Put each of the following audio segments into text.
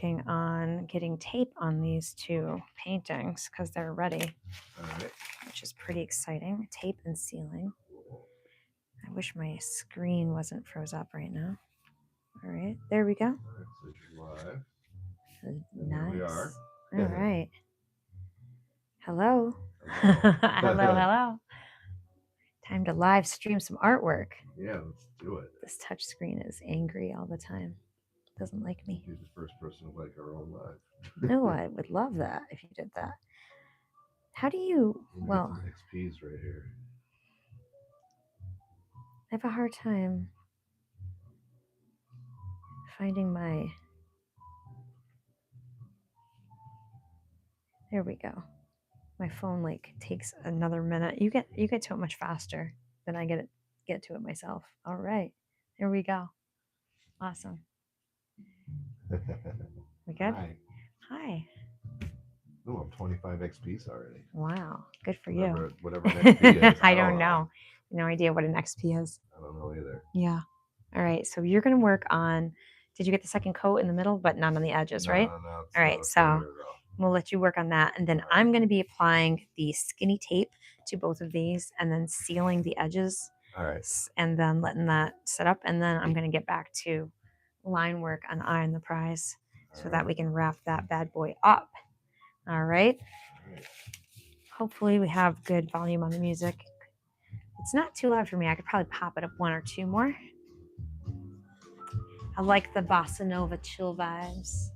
working on getting tape on these two paintings because they're ready, which is pretty exciting. Tape and sealing. I wish my screen wasn't froze up right now. All right, there we go. Nice. We are. All right. Hello. Hello. Time to live stream some artwork. Yeah, let's do it. This touch screen is angry all the time. Doesn't like me. You're the first person to like our own live. No, I would love that if you did that. How do you? Well, XP's right here. I have a hard time finding my. There we go. My phone like takes another minute. You get to it much faster than I get to it myself. All right, there we go. Awesome. We good? Hi. Oh, I'm 25 XPs already. Wow, good for you. Whatever an XP is. I don't know. No idea what an XP is. I don't know either. Yeah. All right. So you're going to work on. Did you get the second coat in the middle, but not on the edges, right? No, all right. So we'll let you work on that, and then I'm going to be applying the skinny tape to both of these, and then sealing the edges. All right. And then letting that set up, and then I'm going to get back to line work on Eye on the Prize, so that we can wrap that bad boy up. All right. Hopefully we have good volume on the music. It's not too loud for me. I could probably pop it up one or two more. I like the bossa nova chill vibes.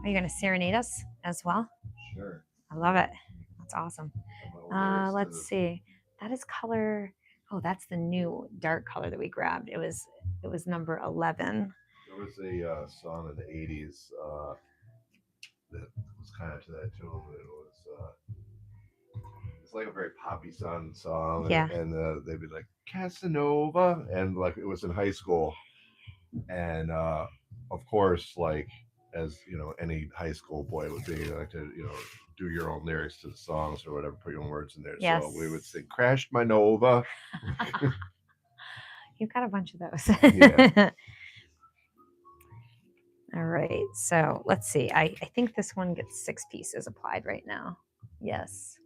Are you going to serenade us as well? Sure. I love it. That's awesome. Let's see. That is color. Oh, that's the new dark color that we grabbed. It was number 11. There was a song in the 80s that was kind of to that tune. It was it's like a very poppy song, yeah. And they'd be like Casanova, and like it was in high school, and of course, like as you know, any high school boy would be like to do your own lyrics to the songs or whatever, put your own words in there. Yes. So we would sing "Crashed My Nova." You've got a bunch of those. Yeah. All right, so let's see. I think this one gets 6 pieces applied right now. Yes.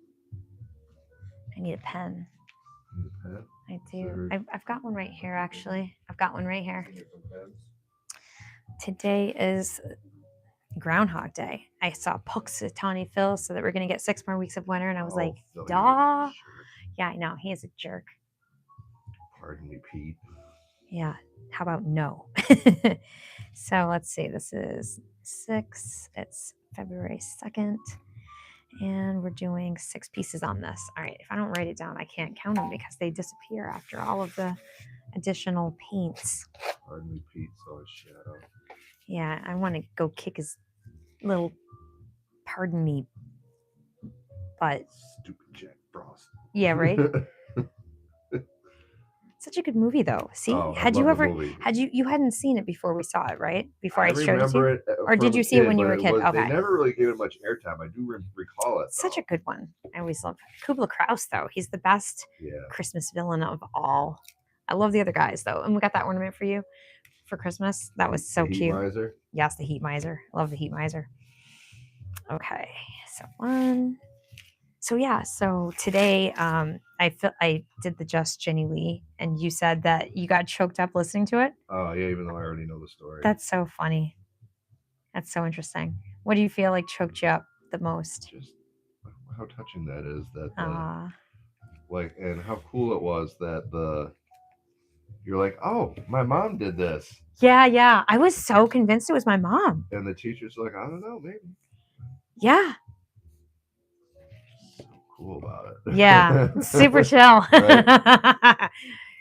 I need a pen. I do. I've got one right here, actually. I've got one right here. Today is Groundhog Day. I saw Puxatawny Phil, so that we're going to get 6 more weeks of winter, and I was like, duh. Yeah, I know. He is a jerk. Pardon me, Pete. Yeah. How about no? So let's see. This is 6. It's February 2nd. And we're doing 6 pieces on this. All right. If I don't write it down, I can't count them because they disappear after all of the additional paints. Pardon me, Pete. Saw his shadow. Yeah. I want to go kick his little, pardon me, butt. Stupid Jack Frost. Yeah, right? Such a good movie, though. See, had you hadn't seen it before we saw it, right? Before I showed it to you, or did you see it when you were a kid? Okay. They never really gave it much airtime. I do recall it. Such a good one. I always love Kubla Kraus, though. He's the best Christmas villain of all. I love the other guys, though, and we got that ornament for you for Christmas. That was so cute. Miser? Yes, the Heat Miser. I love the Heat Miser. Okay, so 1. So yeah, so today I did the Just Jenny Lee, and you said that you got choked up listening to it. Oh yeah, even though I already know the story. That's so funny. That's so interesting. What do you feel like choked you up the most? Just how touching that is. That like, and how cool it was that you're like, oh, my mom did this. Yeah. I was so convinced it was my mom. And the teacher's like, I don't know, maybe. Yeah. Cool about it. Yeah, super chill.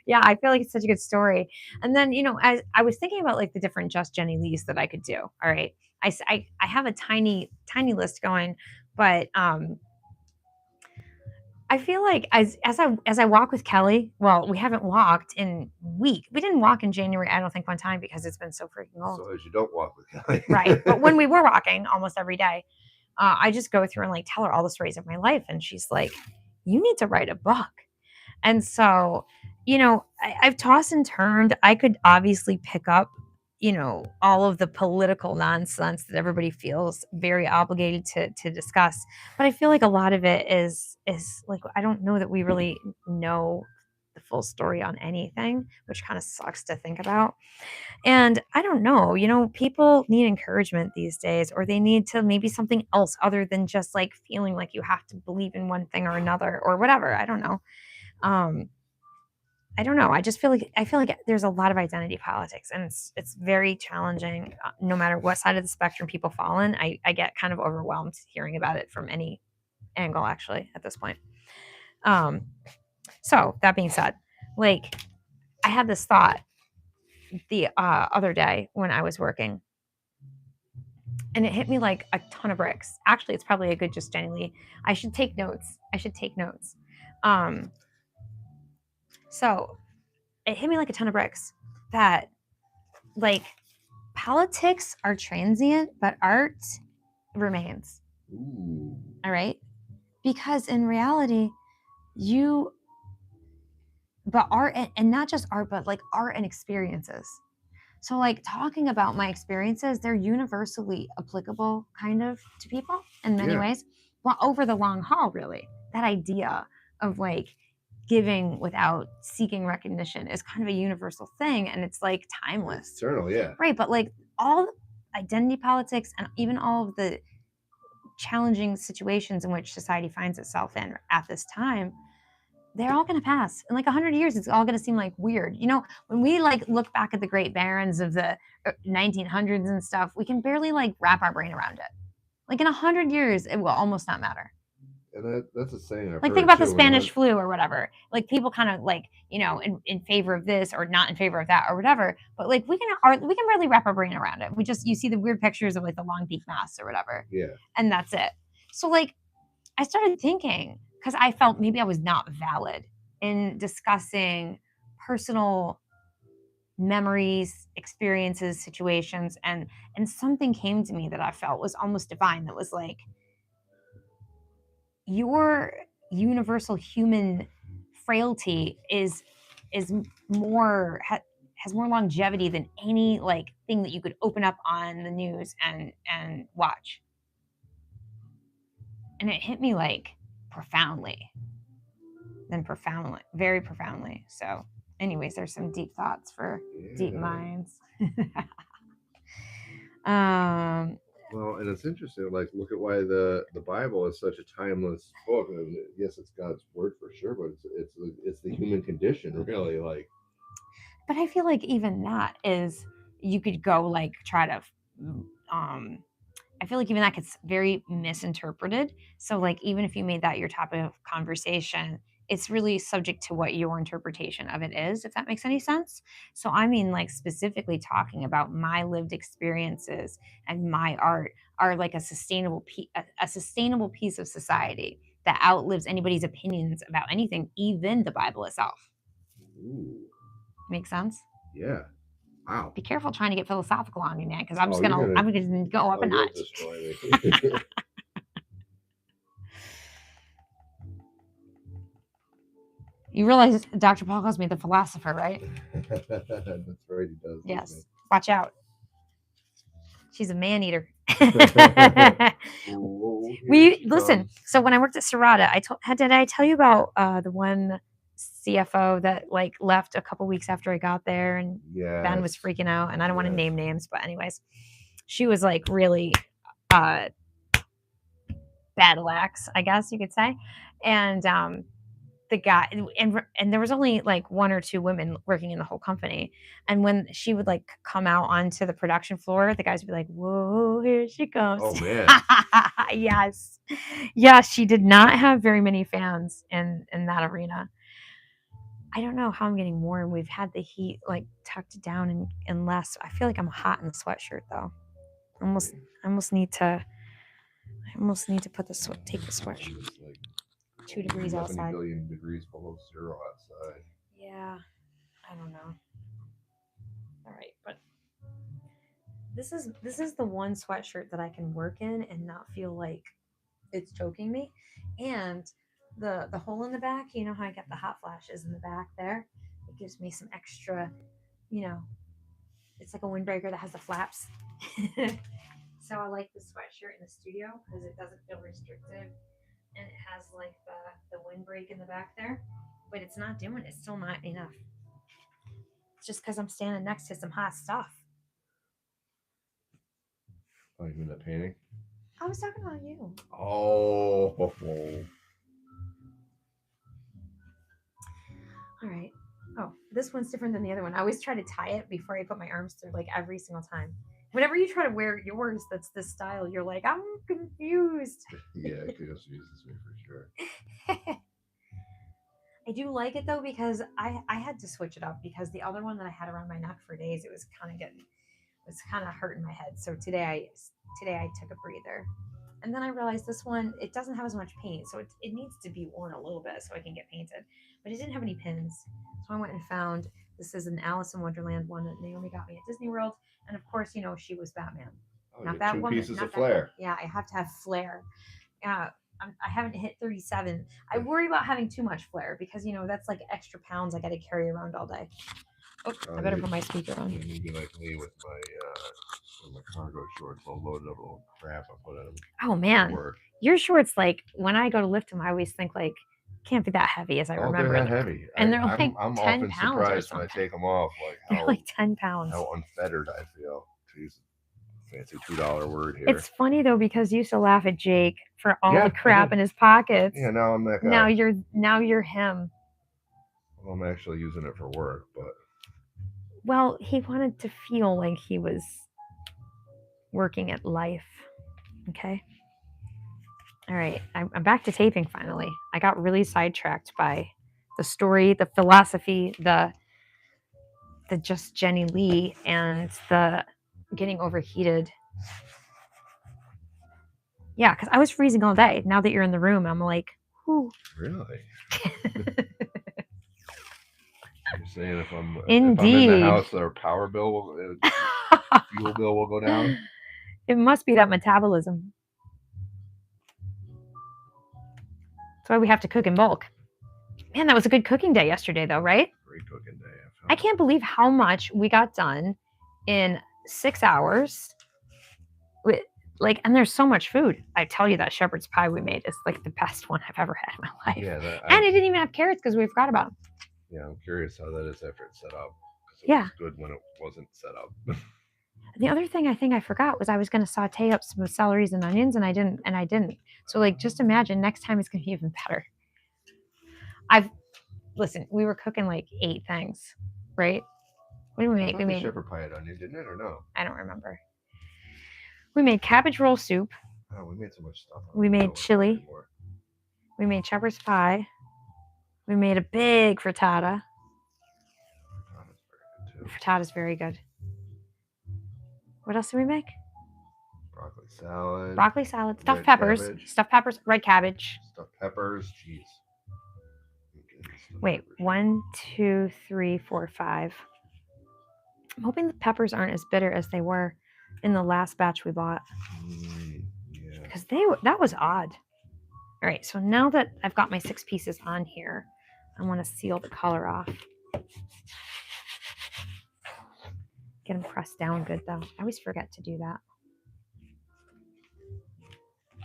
Yeah, I feel like it's such a good story. And then, as I was thinking about like the different Just Jenny Lees that I could do. All right, I have a tiny list going, but I feel like as I walk with Kelly, well, we haven't walked in a week. We didn't walk in January, I don't think, one time because it's been so freaking cold. So as you don't walk with Kelly, right? But when we were walking almost every day. I just go through and like tell her all the stories of my life. And she's like, you need to write a book. And so, I've tossed and turned. I could obviously pick up, all of the political nonsense that everybody feels very obligated to discuss. But I feel like a lot of it is like, I don't know that we really know the full story on anything, which kind of sucks to think about. And I don't know, people need encouragement these days, or they need to maybe something else other than just like feeling like you have to believe in one thing or another or whatever. I don't know. I don't know. I just feel like there's a lot of identity politics, and it's very challenging. No matter what side of the spectrum people fall in, I get kind of overwhelmed hearing about it from any angle, actually, at this point. So that being said, like, I had this thought the other day when I was working, and it hit me like a ton of bricks. Actually, it's probably a good, just genuinely, I should take notes. So it hit me like a ton of bricks that, like, politics are transient, but art remains. Ooh. All right? Because in reality, but art, and not just art, but like art and experiences. So, like, talking about my experiences, they're universally applicable kind of to people in many ways. Well, over the long haul, really, that idea of like giving without seeking recognition is kind of a universal thing, and it's like timeless. It's eternal, yeah. Right, but like all identity politics and even all of the challenging situations in which society finds itself in at this time, they're all going to pass. In like 100 years, it's all going to seem like weird. When we like look back at the great barons of the 1900s and stuff, we can barely like wrap our brain around it. Like in 100 years, it will almost not matter. And that's a saying. Like, think about the Spanish flu or whatever. Like, people kind of like, in favor of this or not in favor of that or whatever. But like, we can barely wrap our brain around it. You see the weird pictures of like the long beak masks or whatever. Yeah. And that's it. So like, I started thinking, because I felt maybe I was not valid in discussing personal memories, experiences, situations, and something came to me that I felt was almost divine. That was like, your universal human frailty is more has more longevity than any like thing that you could open up on the news and watch. And it hit me like profoundly, very profoundly. So anyways, there's some deep thoughts for deep minds. Well, and it's interesting. Like, look at why the Bible is such a timeless book. I mean, yes, it's God's word for sure, but it's the human condition, really. Like, but I feel like even that is, you could go like try to. I feel like even that gets very misinterpreted. So like, even if you made that your topic of conversation, it's really subject to what your interpretation of it is, if that makes any sense. So I mean, like, specifically talking about my lived experiences and my art are like a sustainable piece of society that outlives anybody's opinions about anything, even the Bible itself. ooh, Make sense? yeah. Wow. Be careful trying to get philosophical on me, man, because I'm gonna go up a notch. Destroy me. You realize Dr. Paul calls me the philosopher, right? That's right, he does. Yes. Watch out. She's a man eater. Listen. So when I worked at Serrata, did I tell you about the one CFO that like left a couple weeks after I got there, and Ben was freaking out, and I don't want to name names, but anyways, she was like really battle axe, I guess you could say, and the guy, and there was only like one or two women working in the whole company, and when she would like come out onto the production floor, the guys would be like, whoa, here she comes. Oh man. Yes, she did not have very many fans in that arena. I don't know how I'm getting warm. We've had the heat like tucked down and less. I feel like I'm hot in the sweatshirt though. I almost need to take the sweatshirt. 2 degrees outside. 11 billion degrees below zero outside. Yeah, I don't know. All right, but this is the one sweatshirt that I can work in and not feel like it's choking me. And the hole in the back, you know how I get the hot flashes in the back there? It gives me some extra, It's like a windbreaker that has the flaps. So I like the sweatshirt in the studio because it doesn't feel restrictive, and it has like the windbreak in the back there, but it's not doing it. It's still not enough. It's just because I'm standing next to some hot stuff. Oh, you mean that painting? I was talking about you. Oh. All right. Oh, this one's different than the other one. I always try to tie it before I put my arms through, like every single time. Whenever you try to wear yours, that's this style. You're like, I'm confused. Yeah, it confuses me for sure. I do like it though because I had to switch it up because the other one that I had around my neck for days, it was kind of hurting my head. So today I took a breather. And then I realized this one, it doesn't have as much paint, so it needs to be worn a little bit so it can get painted. But it didn't have any pins. So I went and found, this is an Alice in Wonderland one that Naomi got me at Disney World. And of course, she was Batman. Oh, Not you that two woman. pieces Not of that flair. Yeah, I have to have flair. Yeah, I haven't hit 37. I worry about having too much flair because, that's like extra pounds I got to carry around all day. Oh, I better put my speaker on. You'd be like me with my cargo shorts all loaded up with all crap I put in them. Oh, man. Your shorts, like, when I go to lift them, I always think, like, can't be that heavy as I remember. They're that heavy. And they're like I'm 10 often pounds surprised when I take them off, like they're like 10 pounds. how unfettered I feel. Jeez, fancy $2 word here. It's funny though because you used to laugh at Jake for all the crap in his pockets. Yeah, now I'm that guy. Now you're him. Well, I'm actually using it for work, but well, he wanted to feel like he was working at life. Okay. All right, I'm back to taping finally. I got really sidetracked by the story, the philosophy, the just Jenny Lee, and the getting overheated. Yeah, because I was freezing all day. Now that you're in the room, I'm like, whew. Really? You're saying if I'm in the house, our power bill, fuel bill will go down? It must be that metabolism. That's why we have to cook in bulk. Man, that was a good cooking day yesterday, though, right? Great cooking day. I can't believe how much we got done in 6 hours. And there's so much food. I tell you, that shepherd's pie we made is like the best one I've ever had in my life. Yeah, and it didn't even have carrots because we forgot about them. Yeah, I'm curious how that is after it's set up. It was good when it wasn't set up. The other thing I think I forgot was I was going to saute up some celeries and onions, and I didn't. So just imagine next time it's going to be even better. Listen, we were cooking like 8 things, right? What did we make? We made shepherd pie had onion, didn't it, or no? I don't remember. We made cabbage roll soup. Oh, we made so much stuff. We made chili. We made shepherd's pie. We made a big frittata. Frittata's very good. What else did we make? Broccoli salad. Stuffed peppers. Stuffed peppers. Red cabbage. Stuffed peppers. Jeez. Wait, 1, 2, 3, 4, 5. I'm hoping the peppers aren't as bitter as they were in the last batch we bought. Yeah. Because that was odd. All right, so now that I've got my 6 pieces on here, I want to seal the color off. Get them pressed down good, though. I always forget to do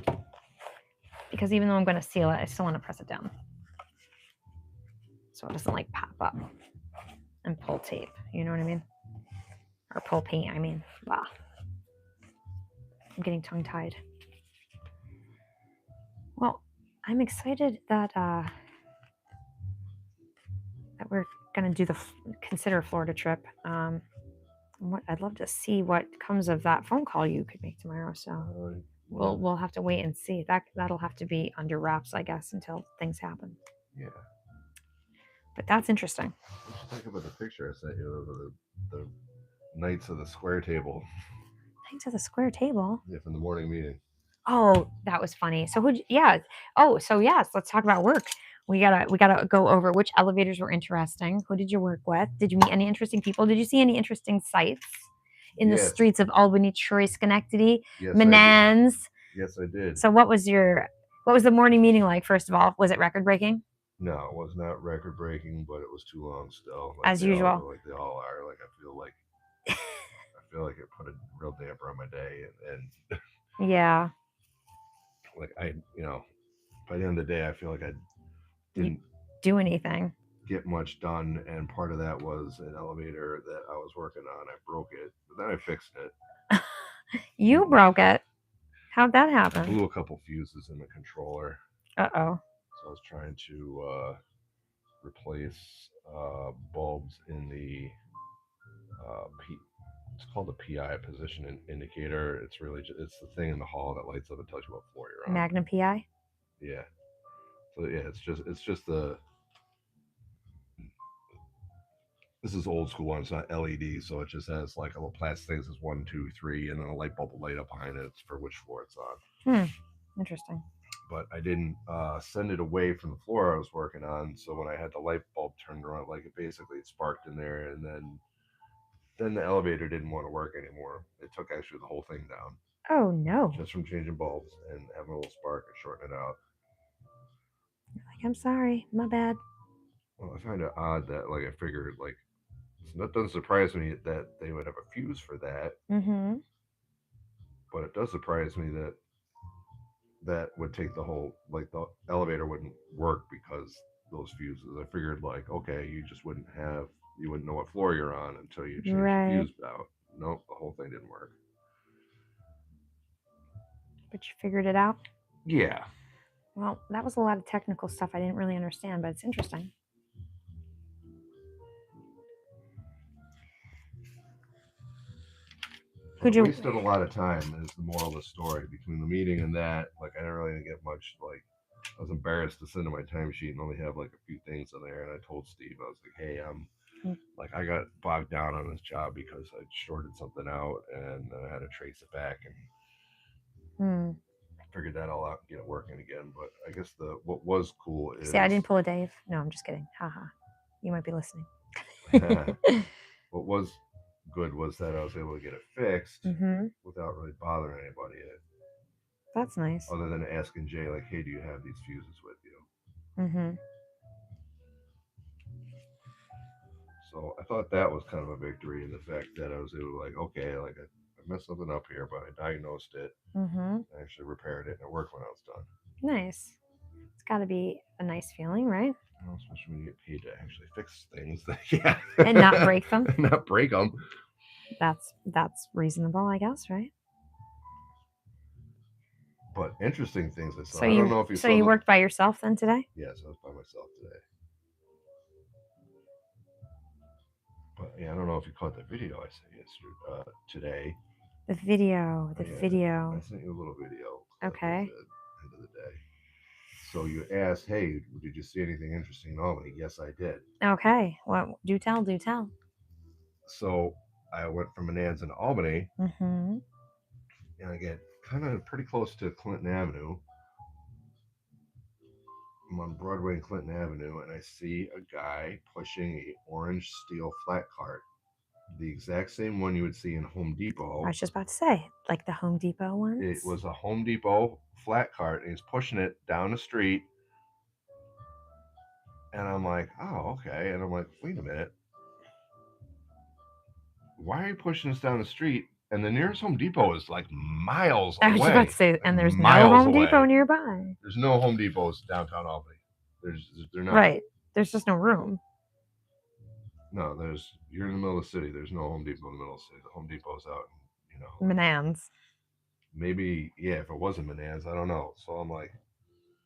that. Because even though I'm going to seal it, I still want to press it down. So it doesn't like pop up and pull tape. You know what I mean? Or pull paint, I mean. Wow. I'm getting tongue-tied. Well, I'm excited that we're going to do consider a Florida trip. I'd love to see what comes of that phone call you could make tomorrow. So we'll have to wait and see. That'll have to be under wraps, I guess, until things happen. Yeah. But that's interesting. What did you think about the picture I sent you of the Knights of the Square Table? Knights of the Square Table? Yeah, from the morning meeting. Oh, that was funny. So yes, let's talk about work. We gotta go over which elevators were interesting. Who did you work with? Did you meet any interesting people? Did you see any interesting sights in the streets of Albany, Troy, Schenectady, Menands? Yes, I did. So what was the morning meeting like? First of all, was it record breaking? No, it was not record breaking, but it was too long still. As usual. Like they all are. Like I feel like feel like it put a real damper on my day, and Yeah. like I, by the end of the day, I feel like I didn't do anything. Get much done, and part of that was an elevator that I was working on. I broke it, but then I fixed it. You broke it. How'd that I happen? blew a couple fuses in the controller. Uh-oh. So I was trying to replace bulbs in the it's called the PI, position indicator. It's really it's the thing in the hall that lights up and tells you what floor you're on. Magnum PI. Yeah. So yeah, it's just the. This is old school one. It's not LED, so it just has like a little plastic thing that says 1, 2, 3, and then a light bulb will light up behind it. It's for which floor it's on. Interesting. But I didn't send it away from the floor I was working on. So when I had the light bulb turned on, like it basically sparked in there, and then the elevator didn't want to work anymore. It took actually the whole thing down. Oh no! Just from changing bulbs and having a little spark and shorting it out. Like, I'm sorry, my bad. Well, I find it odd that like I figured like that doesn't surprise me that they would have a fuse for that. Mm-hmm. But it does surprise me that that would take the whole like the elevator wouldn't work because those fuses. I figured like okay, you wouldn't know what floor you're on until you change the fuse out. Nope, the whole thing didn't work. But you figured it out? Yeah. Well, that was a lot of technical stuff I didn't really understand, but it's interesting. I wasted a lot of time is the moral of the story. Between the meeting and that, like I didn't really get much. Like I was embarrassed to send in my timesheet and only have like a few things in there. And I told Steve, I was like, hey, like I got bogged down on this job because I shorted something out and I had to trace it back and figured that all out and get it working again. But I guess what was cool is see, I didn't pull a Dave. No, I'm just kidding. Haha. You might be listening. What was good was that I was able to get it fixed without really bothering anybody. That's nice. Other than asking Jay, like, hey, do you have these fuses with you? So I thought that was kind of a victory in the fact that I was able to like, okay, like I messed something up here, but I diagnosed it. I actually repaired it and it worked when I was done. Nice. It's got to be a nice feeling, right? Well, especially when you get paid to actually fix things. Yeah. And not break them. Not break them. That's reasonable, I guess, right? But interesting things I saw. So I don't know if you saw. So you worked by yourself then today? Yes, I was by myself today. But yeah, I don't know if you caught that video I sent yesterday, today. The video. I sent you a little video. Okay. At the end of the day. So you asked, hey, did you see anything interesting in Albany? Yes, I did. Okay. Well, do tell. So I went from Bonanza to Albany. And I get kind of pretty close to Clinton Avenue. I'm on Broadway and Clinton Avenue, and I see a guy pushing a orange steel flat cart, the exact same one you would see in Home Depot. I was just about to say, like the Home Depot ones. It was a Home Depot flat cart, and he's pushing it down the street. And I'm like, oh, okay. And I'm like, wait a minute. Why are you pushing this down the street? And the nearest Home Depot is like miles away. I was just about to say, and there's no Home Depot nearby. There's no Home Depots downtown Albany. They're not. Right. There's just no room. No, you're in the middle of the city. There's no Home Depot in the middle of the city. The Home Depot's out, Menans. Maybe, yeah, if it wasn't Menans, I don't know. So I'm like,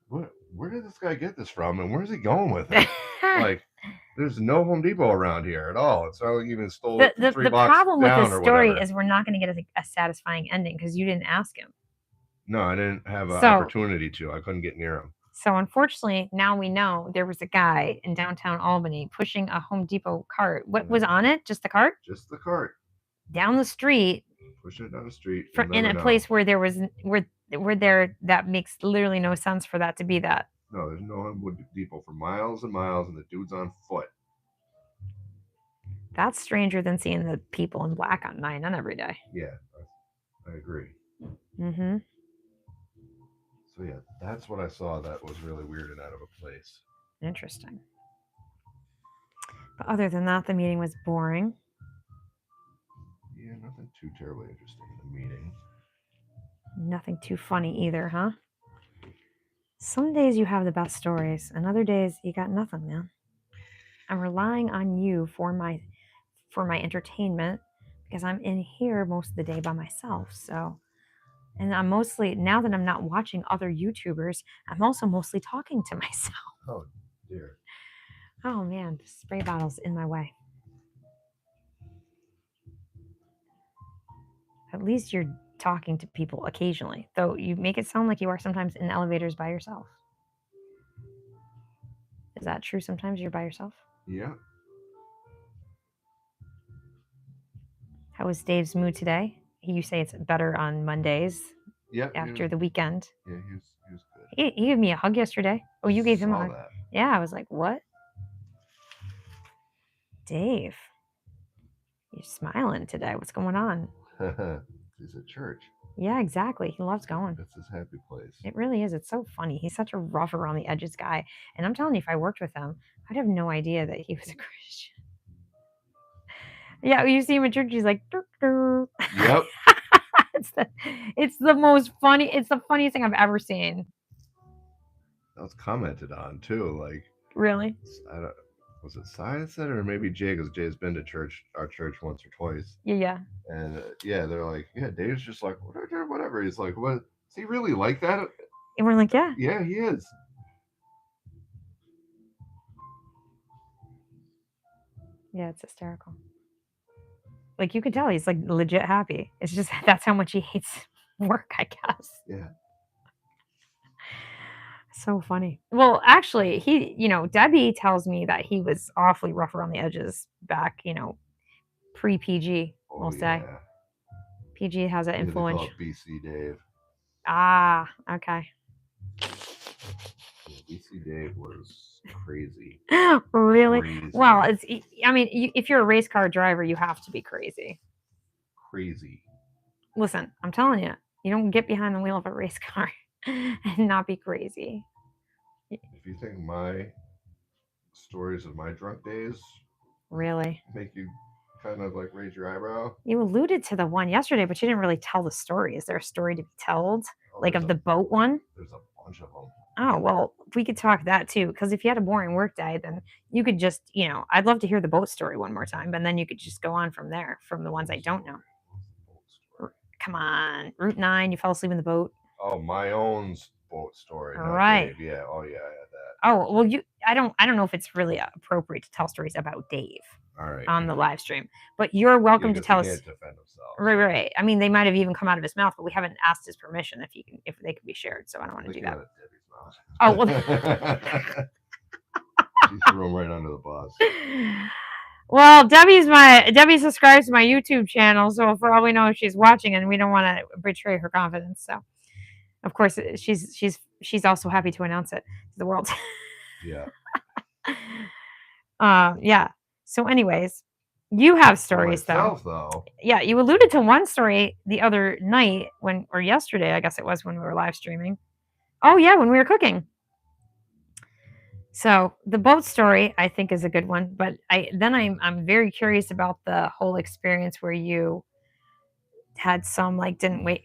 where did this guy get this from, and where's he going with it? Like, there's no Home Depot around here at all. It's not like he even stole it from 3 blocks down. The problem with this story is we're not going to get a satisfying ending because you didn't ask him. No, I didn't have an opportunity to. I couldn't get near him. So unfortunately, now we know there was a guy in downtown Albany pushing a Home Depot cart. What was on it? Just the cart? Just the cart. Down the street. Pushing it down the street. In a place where there was that makes literally no sense for that to be that. No, there's no Home Depot for miles and miles, and the dude's on foot. That's stranger than seeing the people in black on 9 every day. Yeah, I agree. So yeah, that's what I saw that was really weird and out of a place. Interesting. But other than that, the meeting was boring. Yeah, nothing too terribly interesting in the meeting. Nothing too funny either, huh? Some days you have the best stories, and other days you got nothing, man. I'm relying on you for my entertainment because I'm in here most of the day by myself. So, and I'm mostly, now that I'm not watching other YouTubers, I'm also mostly talking to myself. Oh dear. Oh man, the spray bottle's in my way. At least you're talking to people occasionally, though you make it sound like you are sometimes in elevators by yourself. Is that true? Sometimes you're by yourself? Yeah. How was Dave's mood today? You say it's better on Mondays. Yeah. After the weekend. Yeah, he was good. He gave me a hug yesterday. Oh, you gave him a Saw hug. that. Yeah, I was like, what? Dave, you're smiling today. What's going on? He's at church. Yeah, exactly. He loves going. That's his happy place. It really is. It's so funny. He's such a rough around the edges guy. And I'm telling you, if I worked with him, I'd have no idea that he was a Christian. Yeah, you see him at church, he's like, dur, dur. Yep. It's the most funny. It's the funniest thing I've ever seen. That was commented on too. Like, really? I don't. Was it Cy that said it, or maybe Jay? Because Jay's been to our church once or twice. Yeah. And yeah, they're like, yeah, Dave's just like, whatever. He's like, what? Is he really like that? And we're like, yeah. Yeah, he is. Yeah, it's hysterical. Like, you can tell he's like legit happy. It's just that's how much he hates work, I guess. Yeah. So funny. Well, actually, Debbie tells me that he was awfully rough around the edges back, pre-PG, we'll say. PG has an influence. BC Dave. Ah, okay. Yeah, BC Dave was crazy. Really? Crazy. Well, if you're a race car driver, you have to be crazy. Crazy. Listen, I'm telling you, you don't get behind the wheel of a race car and not be crazy. If you think my stories of my drunk days really make you kind of like raise your eyebrow, you alluded to the one yesterday, but you didn't really tell the story. Is there a story to be told, like of the boat one? There's a bunch of them. Oh, well, we could talk that too, because if you had a boring work day, then you could just, I'd love to hear the boat story one more time, but then you could just go on from there, from the ones I don't know. Come on, Route 9, you fell asleep in the boat. Oh, my own boat story. Right. Dave. Yeah. Oh, yeah, I had that. Oh, well, I don't know if it's really appropriate to tell stories about Dave. All right. On the live stream, but you're welcome to tell us. He can't defend himself. Right. I mean, they might have even come out of his mouth, but we haven't asked his permission if they can be shared. So I don't want to do that. Oh well. She threw him right under the bus. Well, Debbie subscribes to my YouTube channel, so for all we know, she's watching, and we don't want to betray her confidence. So, of course, she's also happy to announce it to the world. Yeah. Yeah. So, anyways, you have stories though. Yeah, you alluded to one story the other night or yesterday, I guess it was when we were live streaming. Oh yeah, when we were cooking. So the boat story I think is a good one, but I'm very curious about the whole experience where you had some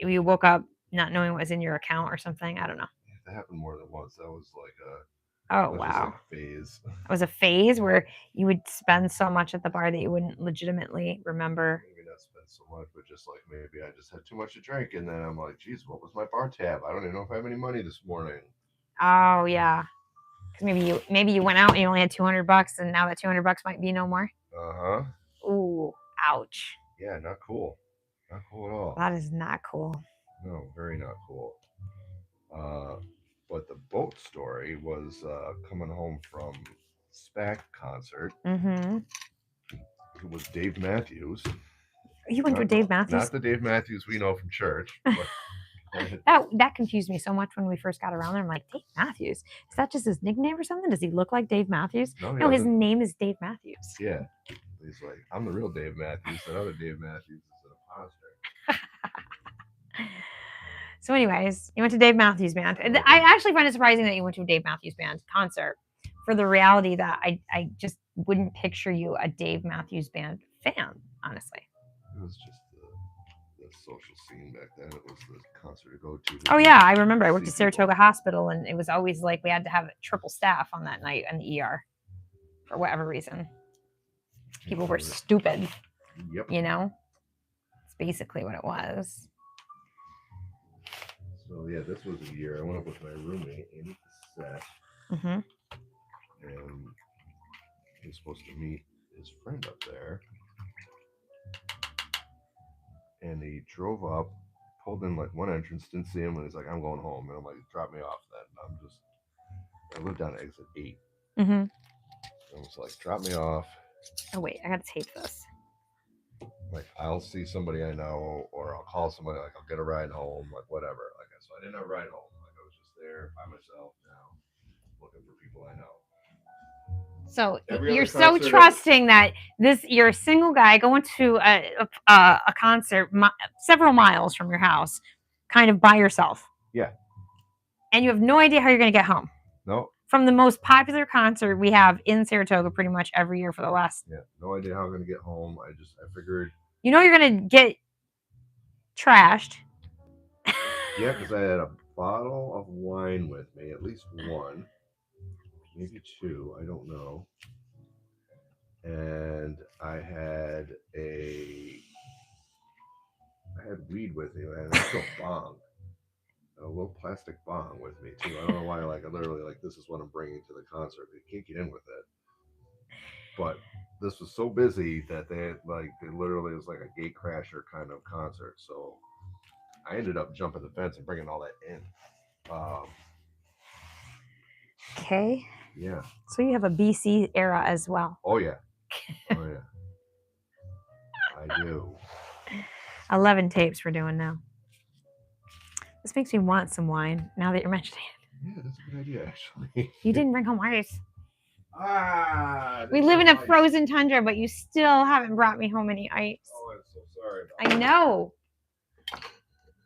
you woke up not knowing what was in your account or something. I don't know. That happened more than once. That was like a wow. Phase. It was a phase where you would spend so much at the bar that you wouldn't legitimately remember. Maybe not spend so much, but just like maybe I just had too much to drink, and then I'm like, geez, what was my bar tab? I don't even know if I have any money this morning. Oh yeah, because maybe you went out and you only had $200, and now that $200 might be no more. Ooh, ouch. Yeah, not cool. Not cool at all. That is not cool. No, very not cool. But the boat story was coming home from SPAC concert. Mm-hmm. It was Dave Matthews. You went to Dave Matthews? Not the Dave Matthews we know from church. That confused me so much when we first got around there. I'm like, Dave Matthews? Is that just his nickname or something? Does he look like Dave Matthews? No, his name is Dave Matthews. Yeah. He's like, I'm the real Dave Matthews. That other Dave Matthews is an imposter. So anyways, you went to Dave Matthews Band. I actually find it surprising that you went to a Dave Matthews Band concert for the reality that I just wouldn't picture you a Dave Matthews Band fan, honestly. It was just social scene back then. It was the concert to go to. Oh yeah, I remember. I worked see at Saratoga people. Hospital, and it was always like we had to have triple staff on that night in the ER for whatever reason. People were stupid. Yep. You know, it's basically what it was. So yeah, this was a year I went up with my roommate Amy Cassette, Mm-hmm. and he was supposed to meet his friend up there, and he drove up, pulled in like one entrance, didn't see him, and he's like, "I'm going home," and I'm like, "Drop me off then." I lived down at exit 8. Mm-hmm. I was like, "Drop me off." Oh wait, I gotta tape this. Like, I'll see somebody I know, or I'll call somebody, like, I'll get a ride home, like, whatever. Like, so I didn't have a ride home. Like, I was just there by myself now, looking for people I know. So Every you're other so concert trusting that you're a single guy going to a concert several miles from your house, kind of by yourself. Yeah. And you have no idea how you're going to get home. No. From the most popular concert we have in Saratoga pretty much every year for the last. Yeah. No idea how I'm going to get home. I figured. You know you're going to get trashed. Yeah, because I had a bottle of wine with me, at least one, maybe two, I don't know. And I had weed with me, and I still bong. A little plastic bong with me too. I don't know why. Like, I literally, like, this is what I'm bringing to the concert. They can't get in with it. But this was so busy that they literally, it was like a gate crasher kind of concert. So I ended up jumping the fence and bringing all that in. Okay. Yeah. So you have a BC era as well. Oh yeah. Oh yeah. I do. 11 tapes we're doing now. This makes me want some wine now that you're mentioning it. Yeah, that's a good idea, actually. You didn't bring home ice. We We live in a frozen tundra, but you still haven't brought me home any ice. Oh, I'm so sorry. I know.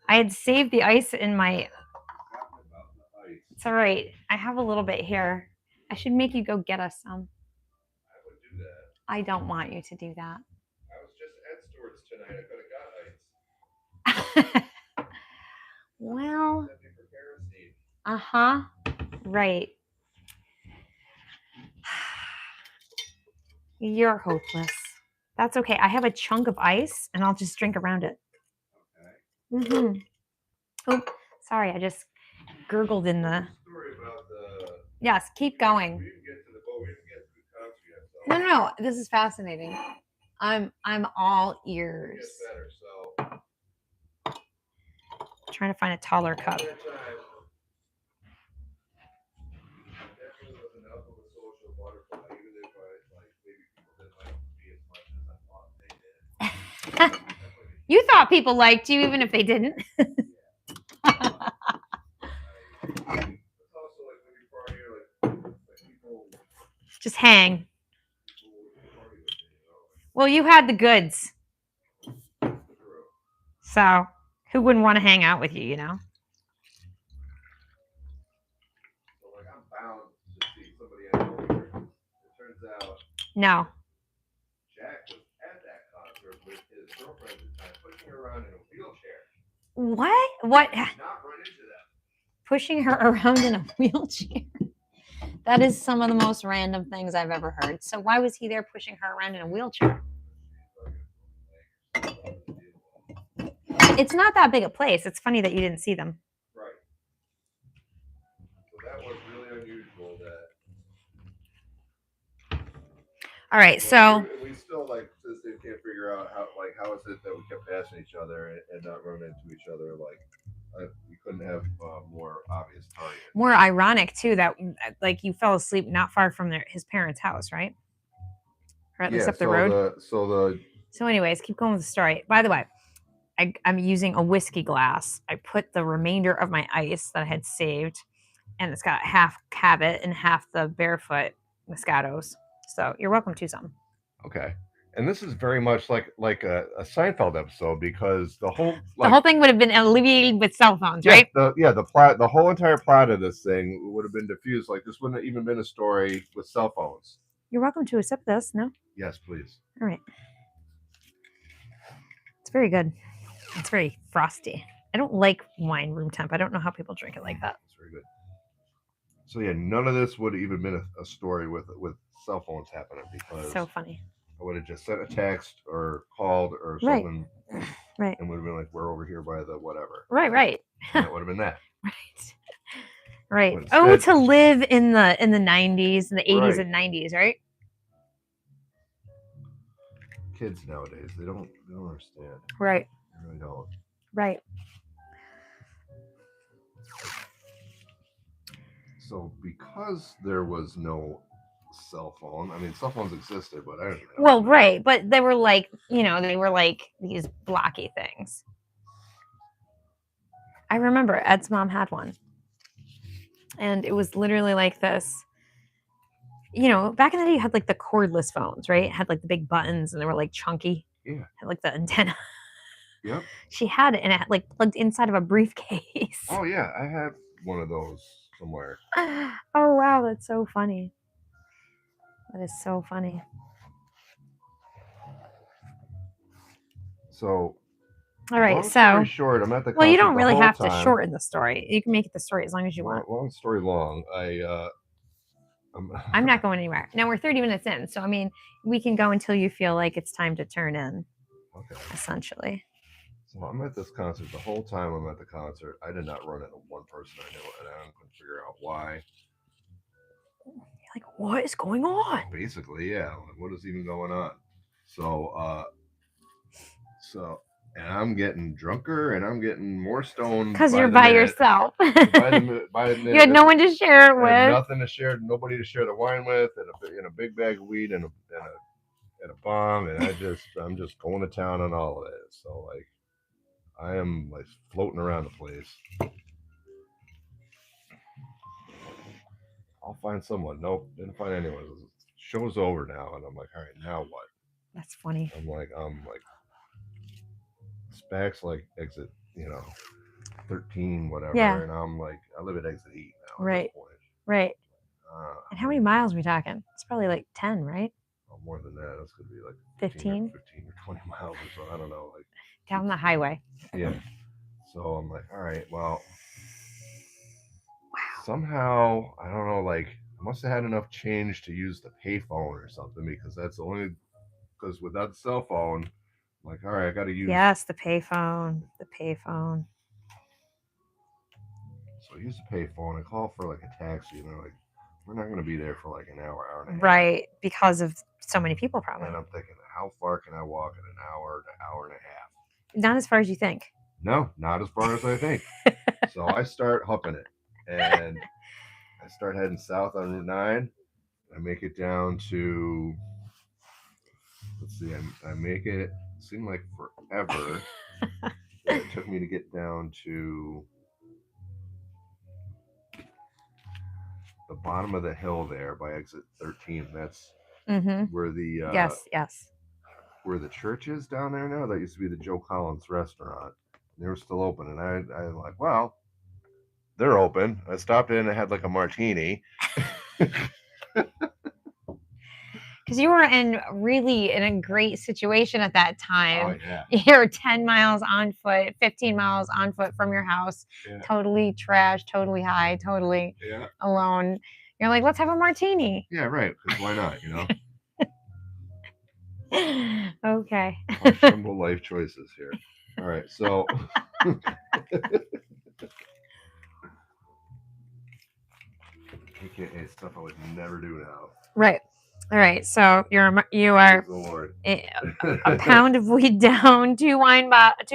I had saved the ice in my. It's all right. I have a little bit here. I should make you go get us some. I would do that. I don't want you to do that. I was just at Stewart's tonight. I could have got ice. Well. Uh-huh. Right. You're hopeless. That's okay. I have a chunk of ice, and I'll just drink around it. Okay. Mm-hmm. Oh, sorry. I just gurgled in the... Story about the... Yes, keep going. We didn't get to the boat. We didn't get to the concert yet. No. This is fascinating. I'm all ears. It gets better, so... Trying to find a taller cup. You thought people liked you even if they didn't. Just hang. Well, you had the goods. So, who wouldn't want to hang out with you, you know? I'm bound to see somebody I know here. It turns out... No. Jack was at that concert with his girlfriend at the time, pushing her around in a wheelchair. What? What? Not run into them. Pushing her around in a wheelchair? That is some of the most random things I've ever heard. So why was he there pushing her around in a wheelchair? It's not that big a place. It's funny that you didn't see them. Right. So that was really unusual. All right, so we still can't figure out how is it that we kept passing each other and not run into each other. We couldn't have more obvious targets. More ironic too that you fell asleep not far from his parents' house, right? Or at least up the road. So anyways, keep going with the story. By the way, I'm using a whiskey glass. I put the remainder of my ice that I had saved, and it's got half Cabot and half the Barefoot Moscatos. So you're welcome to some. Okay. And this is very much like a Seinfeld episode because the whole thing would have been alleviated with cell phones, right? The whole entire plot of this thing would have been diffused. Like, this wouldn't have even been a story with cell phones. You're welcome to accept this. No? Yes, please. All right. It's very good. It's very frosty. I don't like wine room temp. I don't know how people drink it like that. It's very good. So yeah, none of this would have even been a story with cell phones happening because So funny. I would have just sent a text or called or Right. something, Right. and would have been like, "We're over here by the whatever." Right. Right. And that would have been that. Right. Right. But Oh, instead- to live in the 90s and the 80s Right. and 90s, right? Kids nowadays, they don't understand. Right. They really don't. Right. So because there was no cell phone, I mean, cell phones existed, but I don't know. Well, right, but they were like, you know, they were like these blocky things. I remember Ed's mom had one, and it was literally like this. You know, back in the day, you had like the cordless phones, right? It had like the big buttons, and they were like chunky. Yeah. Had like the antenna. Yep. She had it, and it had, like plugged inside of a briefcase. Oh yeah, I have one of those somewhere. Oh wow, that's so funny. That is so funny. So, all right, long so story short, I'm at the well, you don't concert really the whole have to time. shorten the story. You can make it the story as long as you want. Long story long, I'm not going anywhere. Now we're 30 minutes in, so I mean, we can go until you feel like it's time to turn in. Okay. Essentially. So I'm at this concert the whole time. I'm at the concert. I did not run into one person I knew, and I couldn't figure out why. You're like, what is going on? Basically, yeah. Like, what is even going on? And I'm getting drunker, and I'm getting more stoned because you're by yourself. by the minute. You had no one to share it with. I had nothing to share, nobody to share the wine with, and a big bag of weed and a bomb, and I'm just going to town on all of it. So like, I am like floating around the place. I'll find someone. Nope, didn't find anyone. Show's over now, and I'm like, all right, now what? That's funny. I'm like, Spack's like exit, 13, whatever. Yeah. And I'm like, I live at exit 8 now. Right. At this point. Right. And how many miles are we talking? It's probably like 10, right? Oh, more than that. It's going to be like 15 or 20 miles or so. I don't know. Like down the highway. Yeah. So I'm like, all right, well, wow. Somehow, I don't know, like, I must have had enough change to use the payphone or something, because because without the cell phone, I'm like, all right, I got to use. Yes, the payphone. The payphone. So I use the payphone. I call for like a taxi, and they're like, we're not going to be there for like an hour and a half. Right, because of so many people, probably. And I'm thinking, how far can I walk in an hour to hour and a half? Not as far as you think. No, not as far as I think. So I start humping it, and I start heading south on Route 9. I make it down to, let's see, I make it seem like forever. It took me to get down to the bottom of the hill there by exit 13. That's where the yes, where the church is down there now. That used to be the Joe Collins restaurant. They were still open, and I'm like, well, they're open. I stopped in and had like a martini. Because you were in a great situation at that time. Oh, yeah. You're 10 miles on foot, 15 miles on foot from your house, totally trashed, totally high, totally alone. You're like, let's have a martini. Yeah, right. Because why not, Okay. Questionable life choices here. All right, so it's stuff I would never do now. Right. All right. So you are a pound of weed down, two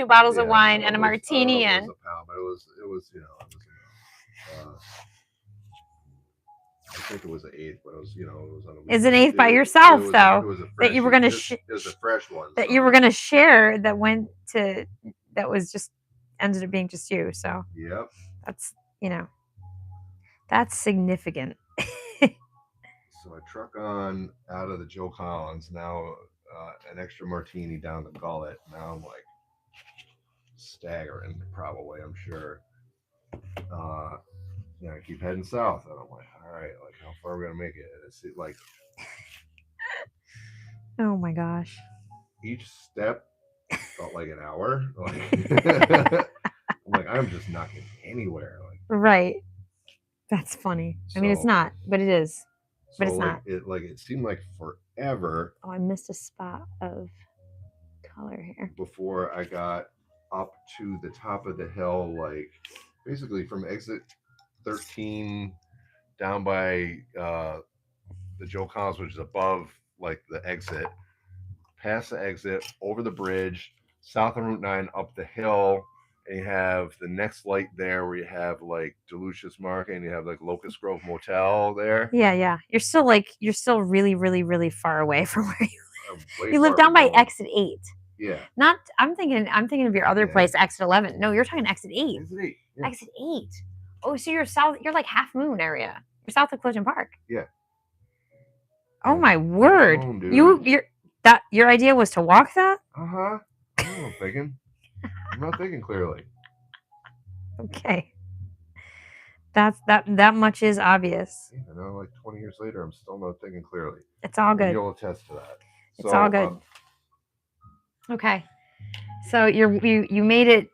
bottles of wine, and a martini in. It was a pound, but it was I think it was an eighth, but it was it was on a weekend. Is an eighth by yourself though? It was a fresh, that you were gonna it was a fresh one. That you were gonna share that was just ended up being just you. So yep. That's that's significant. So I truck on out of the Joe Collins, now an extra martini down the gullet. Now I'm like staggering, probably, I'm sure. I keep heading south, and I'm like, all right, like, how far are we gonna make it? And it's like, oh my gosh. Each step felt like an hour. Like, I'm like, I'm just not getting anywhere. Like, right. That's funny. I mean, it's So- not, but it is. But so it's like not. it seemed like forever Oh, I missed a spot of color here. before I got up to the top of the hill, like basically from exit 13 down by the Joe Collins, which is above like the exit, past the exit, over the bridge, south of Route 9, up the hill, and you have the next light there where you have like Delucius Market and you have like Locust Grove Motel there. Yeah. You're still really, really, really far away from where Way you live far down from by home. exit 8. Yeah. Not I'm thinking of your other Yeah. place, exit 11. No, you're talking exit 8. Exit 8. Yeah. Exit 8. Oh, so you're south, you're like Half Moon area. You're south of Collision Park. Yeah. Oh my word. Home, dude. Your idea was to walk that? Uh-huh. I'm thinking. I'm not thinking clearly. Okay. That much is obvious. Yeah, I know, like 20 years later, I'm still not thinking clearly. It's all good. And you'll attest to that. It's all good. Okay. So you made it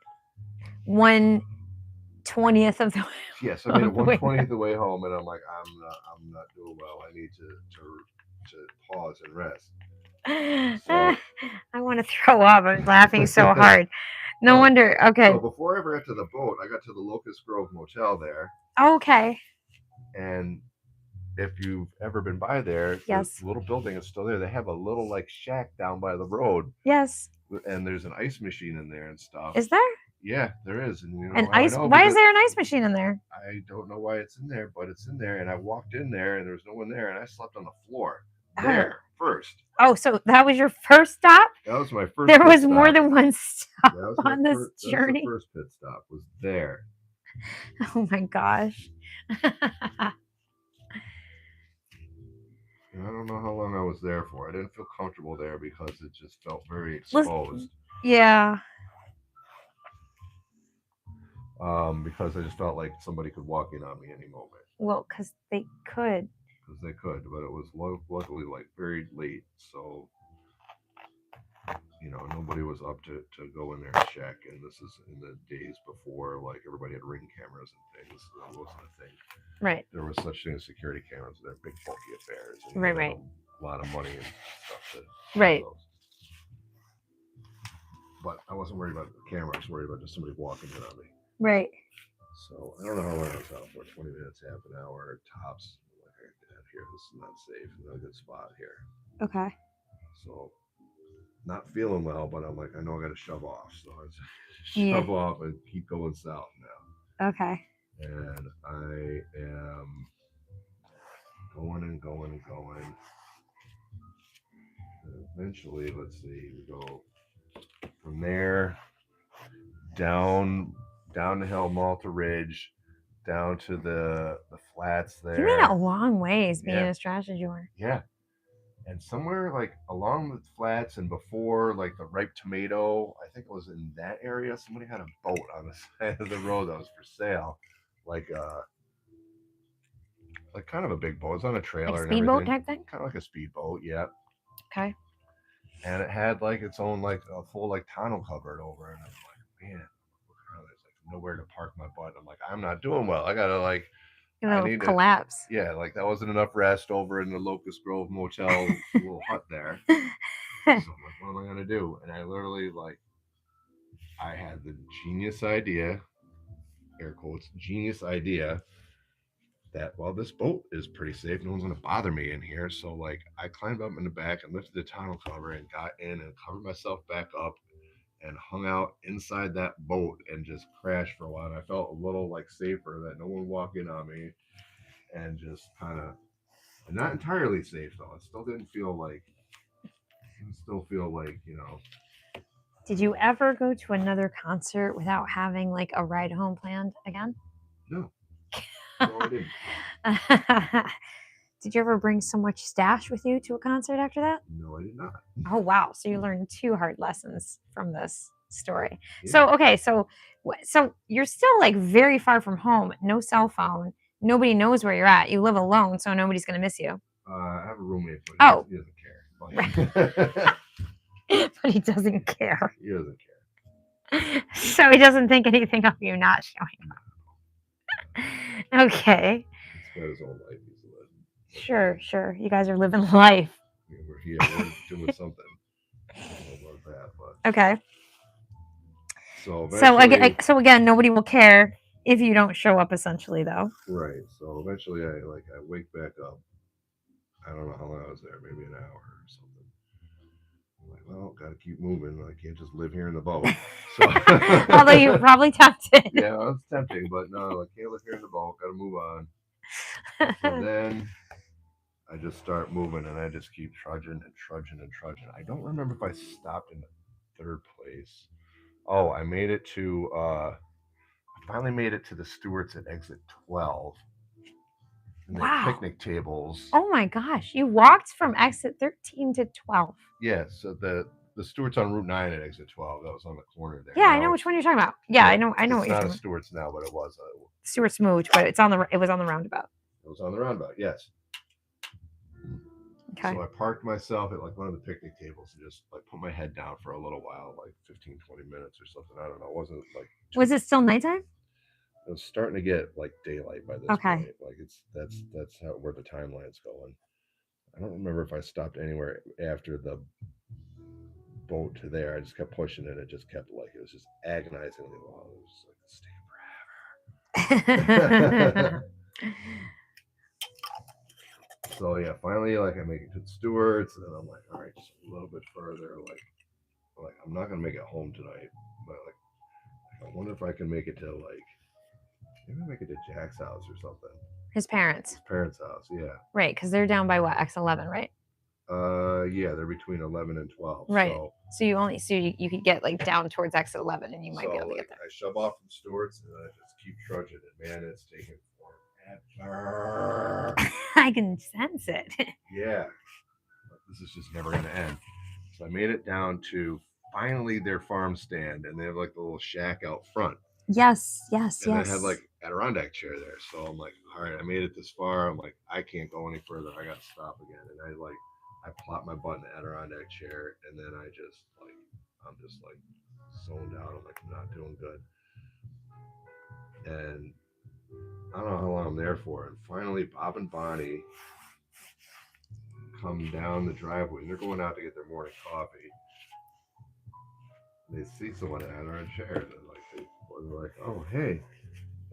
1/20th of the way. Yes, I made it 1/20th of the way home, and I'm like, I'm not doing well. I need to pause and rest. So, I want to throw up. I'm laughing so hard. No wonder. Okay. So before I ever got to the boat, I got to the Locust Grove Motel there. Okay. And if you've ever been by there, yes, the little building is still there. They have a little like shack down by the road. Yes. And there's an ice machine in there and stuff. Is there? Yeah, there is. And why is there an ice machine in there? I don't know why it's in there, but it's in there. And I walked in there and there was no one there, and I slept on the floor there first. Oh, so that was your first stop? That was my first. There was more than one stop on this journey. The first pit stop was there. Oh my gosh. I don't know how long I was there for. I didn't feel comfortable there because it just felt very exposed. Yeah. Because I just felt like somebody could walk in on me any moment. Well, because they could. But it was luckily like very late, so nobody was up to go in there and check. And this is in the days before like everybody had Ring cameras and things. That wasn't a thing. Right. There was such thing as security cameras. They're big bulky affairs. And right. A lot of money and stuff. Right. But I wasn't worried about the camera. I was worried about just somebody walking in on me. Right. So I don't know how long I was out for. 20 minutes, half an hour, tops. Like here, this is not safe. Not a good spot here. Okay. So not feeling well, but I'm like, I know I got to shove off. So I shove off and keep going south now. Okay. And I am going and going and going. And eventually, let's see, we go from there down the hill, Malta Ridge, down to the flats there. You made it a long ways being as trash as you were. Yeah. And somewhere like along the flats and before like the Ripe Tomato, I think it was in that area, somebody had a boat on the side of the road that was for sale. Like kind of a big boat. It was on a trailer. Like speedboat type thing? Kind of like a speedboat, yeah. Okay. And it had like its own like a full like tonneau covered over, and I'm like, man, there's like nowhere to park my butt. I'm like, I'm not doing well. I gotta like I need collapse. Yeah, like that wasn't enough rest over in the Locust Grove Motel little hut there. So I'm like, what am I gonna do? And I literally I had the genius idea, air quotes, genius idea, that this boat is pretty safe, no one's gonna bother me in here. So like I climbed up in the back and lifted the tonneau cover and got in and covered myself back up and hung out inside that boat and just crashed for a while. And I felt a little like safer that no one would walk in on me, and just kind of not entirely safe though. It still didn't feel like. Did you ever go to another concert without having like a ride home planned again? No. No, I didn't. Did you ever bring so much stash with you to a concert after that? No, I did not. Oh, wow. So you learned 2 hard lessons from this story. Yeah. So, okay. So you're still like very far from home, no cell phone. Nobody knows where you're at. You live alone, so nobody's going to miss you. I have a roommate, but he doesn't care. But he doesn't care. He doesn't care. So he doesn't think anything of you not showing up. Okay. He's got his own life he's living. Sure. You guys are living life. We're doing something. I don't know about that, but Okay. so So again, nobody will care if you don't show up. Essentially, though. Right. So eventually, I wake back up. I don't know how long I was there, maybe an hour or something. I'm like, well, gotta keep moving. I can't just live here in the boat. So, although you're probably tempted. Yeah, it's tempting, but no, I can't live here in the boat. Gotta move on. So then I just start moving, and I just keep trudging. I don't remember if I stopped in the third place. Oh, I made it to. I finally made it to the Stewarts at exit 12. And they had picnic tables. Oh my gosh! You walked from exit 13 to 12. Yeah, so the Stewart's on Route 9 at exit 12. That was on the corner there. Yeah, I know which one you're talking about. Yeah, I know. It's what you're not a talking about. Stewart's now, but it was. Stewart's moved, but it was on the roundabout. It was on the roundabout. Yes. Okay. So I parked myself at like one of the picnic tables and just like put my head down for a little while, like 15, 20 minutes or something. I don't know. It wasn't like. Was it still nighttime? It was starting to get like daylight by this point. Like that's where the timeline's going. I don't remember if I stopped anywhere after the boat to there. I just kept pushing it. It just kept like it was just agonizingly long. It was just like it's taking forever. So yeah, finally like I make it to the Stewarts, and then I'm like, all right, just a little bit further. Like I'm not gonna make it home tonight, but like I wonder if I can make it to like maybe make it to Jack's house or something. His parents' house, yeah. Right, because they're down by what, X11, right? Yeah, they're between 11 and 12. Right. So you could get like down towards exit 11, and you might be able to get there. I shove off from Stewart's, and I just keep trudging, and man, it's taking forever. I can sense it. Yeah, this is just never gonna end. So I made it down to finally their farm stand, and they have like the little shack out front. Yes. And they had like Adirondack chair there. So I'm like, all right, I made it this far. I'm like, I can't go any further. I got to stop again. And I plop my butt in the Adirondack chair, and then I'm just like zoned out. I'm like, I'm not doing good. And I don't know how long I'm there for. And finally, Bob and Bonnie come down the driveway, and they're going out to get their morning coffee. And they see someone in our chair, and they're like, oh, hey.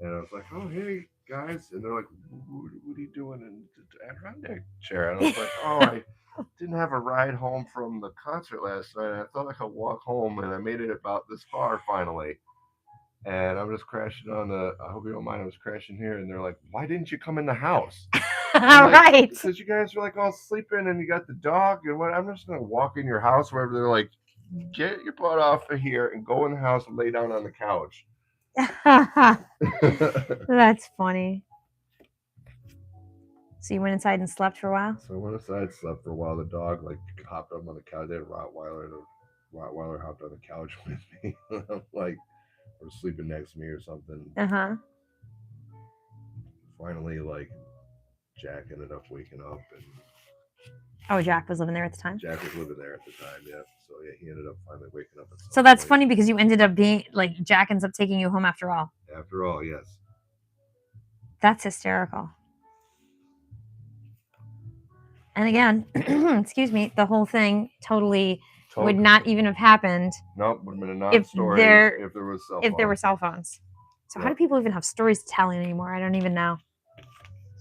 And I was like, oh, hey, guys. And they're like, what are you doing in the Adirondack chair? And I was like, oh, I didn't have a ride home from the concert last night. And I thought I could walk home, and I made it about this far finally. And I'm just crashing on I hope you don't mind, I was crashing here. And they're like, why didn't you come in the house? All right. Because you guys were like all sleeping, and you got the dog. And what? I'm just going to walk in your house, wherever. They're like, get your butt off of here and go in the house and lay down on the couch. That's funny. So you went inside and slept for a while? So I went inside, slept for a while. The dog like hopped up on the couch. They had a Rottweiler, and the Rottweiler hopped on the couch with me. I'm like, or sleeping next to me or something. Finally, like, Jack ended up waking up, and oh, Jack was living there at the time? Jack was living there at the time, yeah. So yeah, he ended up finally waking up. So that's funny because you ended up being like Jack ends up taking you home after all. After all, yes. That's hysterical. And again, excuse me, the whole thing totally would not even have happened. Nope, would have been a non-story if there was cell phones. If there were cell phones. So how do people even have stories to tell anymore? I don't even know.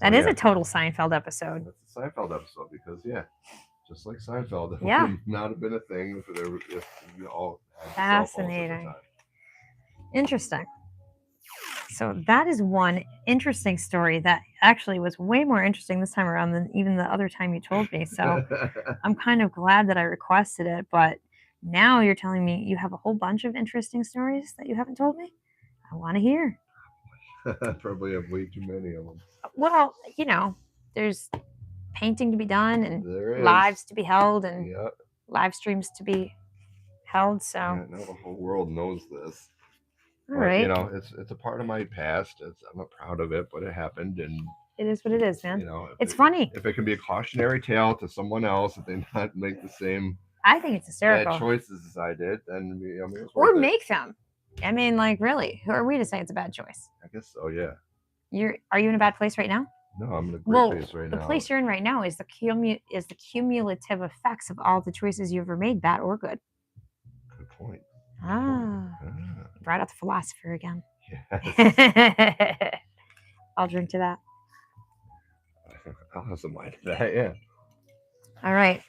That is a total Seinfeld episode. That's a Seinfeld episode because, yeah, just like Seinfeld, it would not have been a thing if we all had cell phones at the time. Interesting. So that is one interesting story that actually was way more interesting this time around than even the other time you told me. So I'm kind of glad that I requested it, but now you're telling me you have a whole bunch of interesting stories that you haven't told me. I want to hear. I probably have way too many of them. Well, you know, there's painting to be done and lives to be held and live streams to be held. So now the whole world knows this. All right. You know, it's a part of my past. I'm not proud of it, but it happened, and it is what it is, man. You know, it's funny. If it can be a cautionary tale to someone else, if they not make the same. I think it's hysterical. bad choices as I did, then I mean, it's Or worth it. make them. I mean, like, really, who are we to say it's a bad choice? I guess so. Yeah. Are you in a bad place right now? No, I'm in a great place right now. The place you're in right now is the cumulative effects of all the choices you've ever made, bad or good. Good point. Brought out the philosopher again. Yes. I'll drink to that. I'll have some mind to that. Yeah. All right.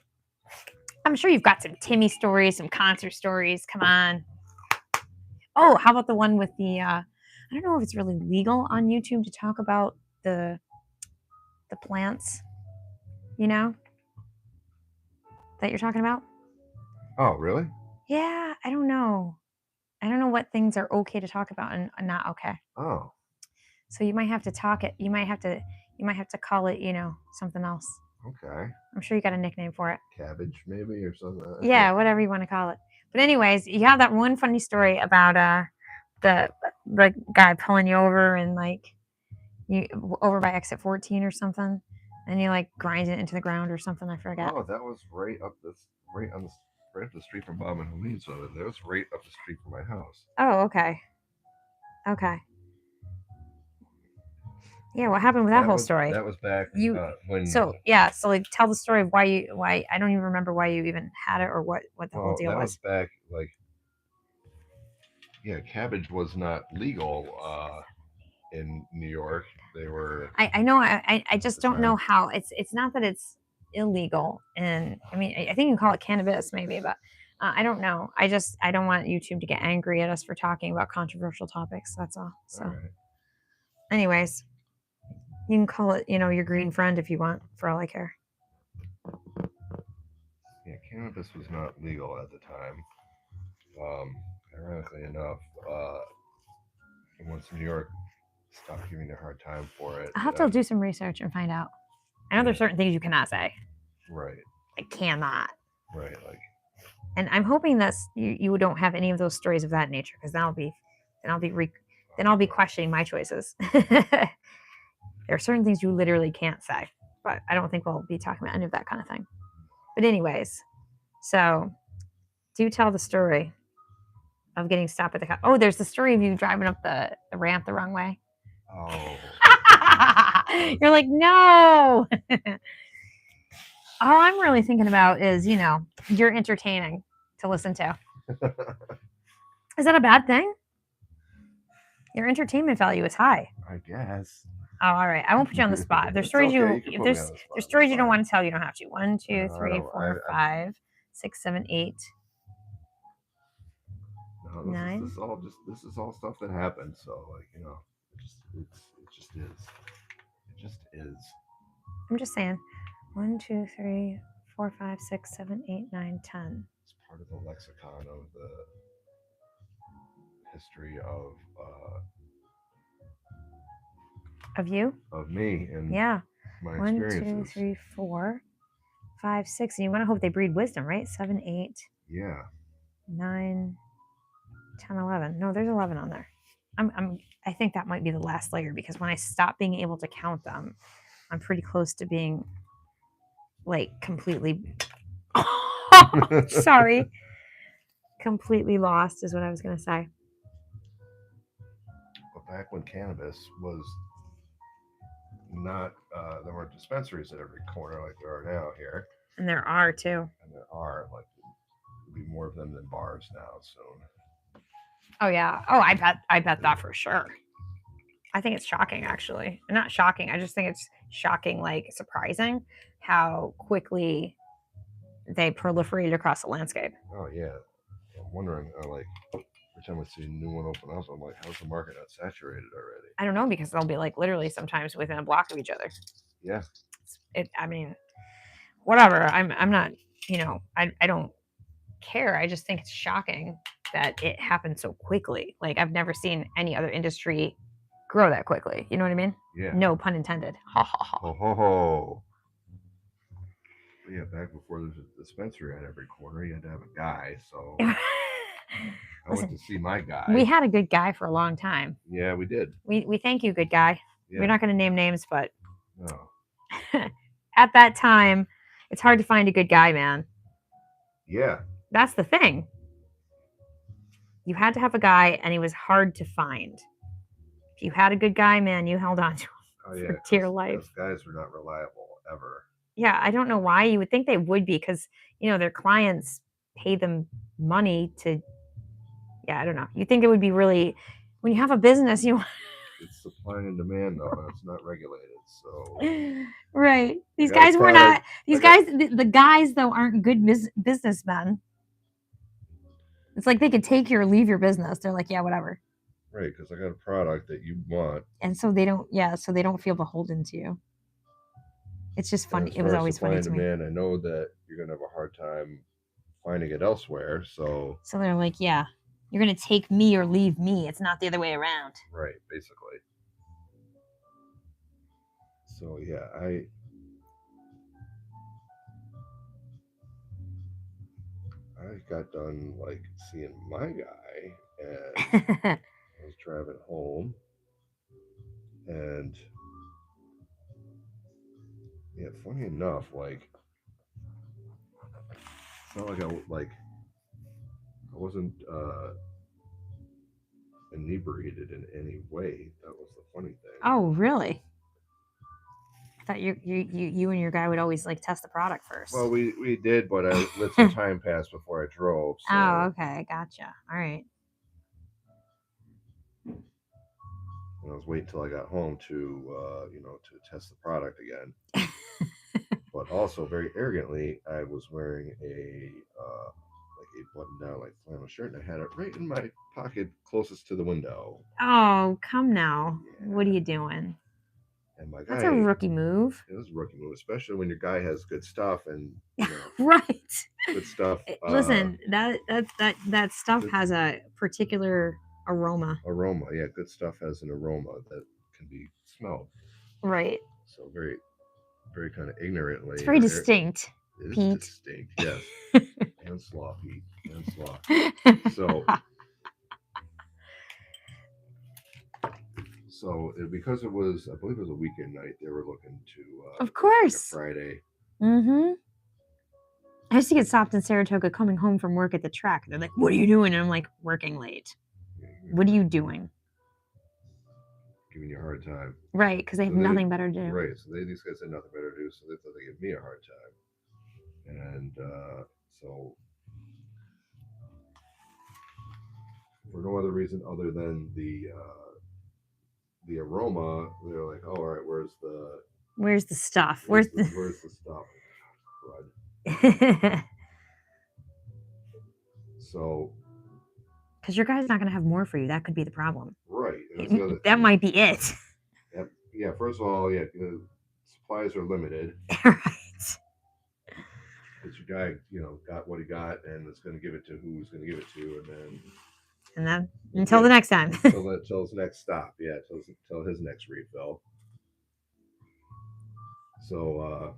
I'm sure you've got some Timmy stories, some concert stories. Come on. Oh, how about the one with the? I don't know if it's really legal on YouTube to talk about the plants. You know that you're talking about. Oh, really? Yeah, I don't know. I don't know what things are okay to talk about and not okay. Oh. So you might have to talk it. You might have to call it, something else. Okay. I'm sure you got a nickname for it. Cabbage, maybe, or something. Yeah, whatever you want to call it. But anyways, you have that one funny story about the guy pulling you over and like you over by exit 14 or something, and you like grind it into the ground or something. I forget. Oh, that was right up the street from Bob and Helene. So that was right up the street from my house. Oh, okay. Okay. Yeah, what happened with that whole story? That was back when. So like tell the story of why I don't even remember why you even had it or what the whole deal was. That was back like. Yeah, cabbage was not legal in New York. They were. I know. I just don't know how. It's not that it's illegal, and I mean I think you can call it cannabis maybe, but I don't know. I don't want YouTube to get angry at us for talking about controversial topics. That's all. So, all right. Anyways, you can call it your green friend if you want, for all I care. Yeah, cannabis was not legal at the time. Ironically enough, once New York stopped giving me a hard time for it, I'll have to do some research and find out. I know there's certain things you cannot say. Right. I cannot. Right. Like. And I'm hoping that you don't have any of those stories of that nature, because then I'll be questioning my choices. There are certain things you literally can't say, but I don't think we'll be talking about any of that kind of thing. But anyways, so do tell the story of getting stopped at the cop. Oh, there's the story of you driving up the ramp the wrong way. Oh. You're like, no. All I'm really thinking about is, you're entertaining to listen to. Is that a bad thing? Your entertainment value is high. I guess. Oh, all right. I won't put you on the spot. If there's stories there's stories you don't want to tell, you don't have to. 1, 2, 3, 4, 5, 6, 7, 8. No, 9. This is all stuff that happened. So like it just is. It just is. I'm just saying. 1, 2, 3, 4, 5, 6, 7, 8, 9, 10. It's part of the lexicon of the history of you? Of me and my 1, experiences. 2, 3, 4, 5, 6. And you want to hope they breed wisdom, right? 7, 8. Yeah. 9, 10, 11. No, there's 11 on there. I think that might be the last layer, because when I stop being able to count them, I'm pretty close to being like completely sorry. Completely lost is what I was going to say. But back when cannabis was not, there weren't dispensaries at every corner like there are now here. And there are too. And there are, like, there'll be more of them than bars now soon. Oh yeah. Oh, I bet that for sure. I think it's shocking, actually. Not shocking. I just think it's shocking, like surprising, how quickly they proliferate across the landscape. Oh yeah. I'm wondering, like, every time I see a new one open up, I'm like, how's the market not saturated already? I don't know, because they'll be like literally sometimes within a block of each other. Yeah. I mean, whatever. I'm not, I don't care. I just think it's shocking that it happened so quickly. Like, I've never seen any other industry grow that quickly. You know what I mean? Yeah. No pun intended. Ha ha ha. Ho ho ho. But yeah, back before there was a dispensary at every corner, you had to have a guy. So I went to see my guy. We had a good guy for a long time. Yeah, we did. We thank you, good guy. Yeah. We're not going to name names, but no. At that time, it's hard to find a good guy, man. Yeah. That's the thing. You had to have a guy, and he was hard to find. If you had a good guy, man, you held on to him for dear life. Guys were not reliable ever. Yeah, I don't know why. You would think they would be, because their clients pay them money to. Yeah, I don't know. You think it would be really, when you have a business, It's supply and demand though, and it's not regulated. So right. These guys were not. These guys, the guys though, aren't good businessmen. It's like they could take you or leave your business. They're like, yeah, whatever. Right, because I got a product that you want, and so they don't. Yeah, so they don't feel beholden to you. It's just funny. It was always funny to me. I know that you're gonna have a hard time finding it elsewhere. So they're like, yeah, you're gonna take me or leave me. It's not the other way around. Right, basically. So yeah, I got done like seeing my guy, and I was driving home, and yeah, funny enough, like it's not like I wasn't inebriated in any way. That was the funny thing. Oh, really? I thought you and your guy would always like test the product first. Well, we did, but I let some time pass before I drove. So. Oh, okay, gotcha. All right. And I was waiting till I got home to to test the product again. But also very arrogantly, I was wearing a button-down like flannel shirt, and I had it right in my pocket closest to the window. Oh, come now! Yeah. What are you doing? And my guy, that's a rookie move. It was a rookie move, especially when your guy has good stuff and right. Good stuff. Listen, that stuff has a particular aroma. Yeah, good stuff has an aroma that can be smelled. Right. So very, very kind of ignorantly. It's very distinct. It is Pete. Distinct, yes. And slaw, Pete. And slaw. So because it was, I believe it was a weekend night, they were looking to. Of course. Like Friday. Mm-hmm. I used to get stopped in Saratoga coming home from work at the track. They're like, "What are you doing?" And I'm like, "Working late." What are you doing? Giving you a hard time. Right, because they have nothing better to do. Right, so these guys had nothing better to do, so they thought they'd give me a hard time. And so, for no other reason other than the aroma, they're like, "Oh, all right, where's the stuff? Where's the stuff?" Crud. So, because your guy's not going to have more for you. That could be the problem. Right. That might be it. Yeah. First of all, supplies are limited. Right. Because your guy, got what he got, and is going to give it to who he's going to give it to, and then until the next time. Until his next stop. Yeah. Until his next refill. So.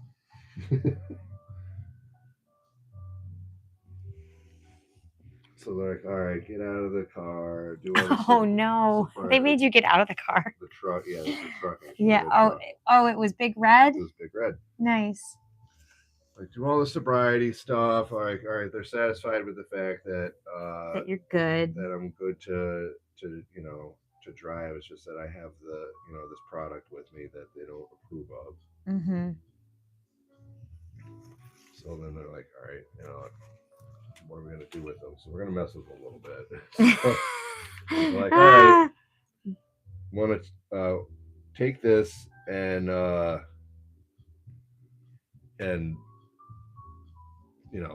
So they're like, "All right, get out of the car." Oh no! They made you get out of the car. The truck, yeah, the truck. Yeah. Oh, it was Big Red. It was Big Red. Nice. Like, do all the sobriety stuff. Like, all right, they're satisfied with the fact that you're good. That I'm good to drive. It's just that I have this product with me that they don't approve of. Mm-hmm. So then they're like, all right, what are we going to do with them? So we're going to mess with them a little bit. So we're like, all right, want to take this and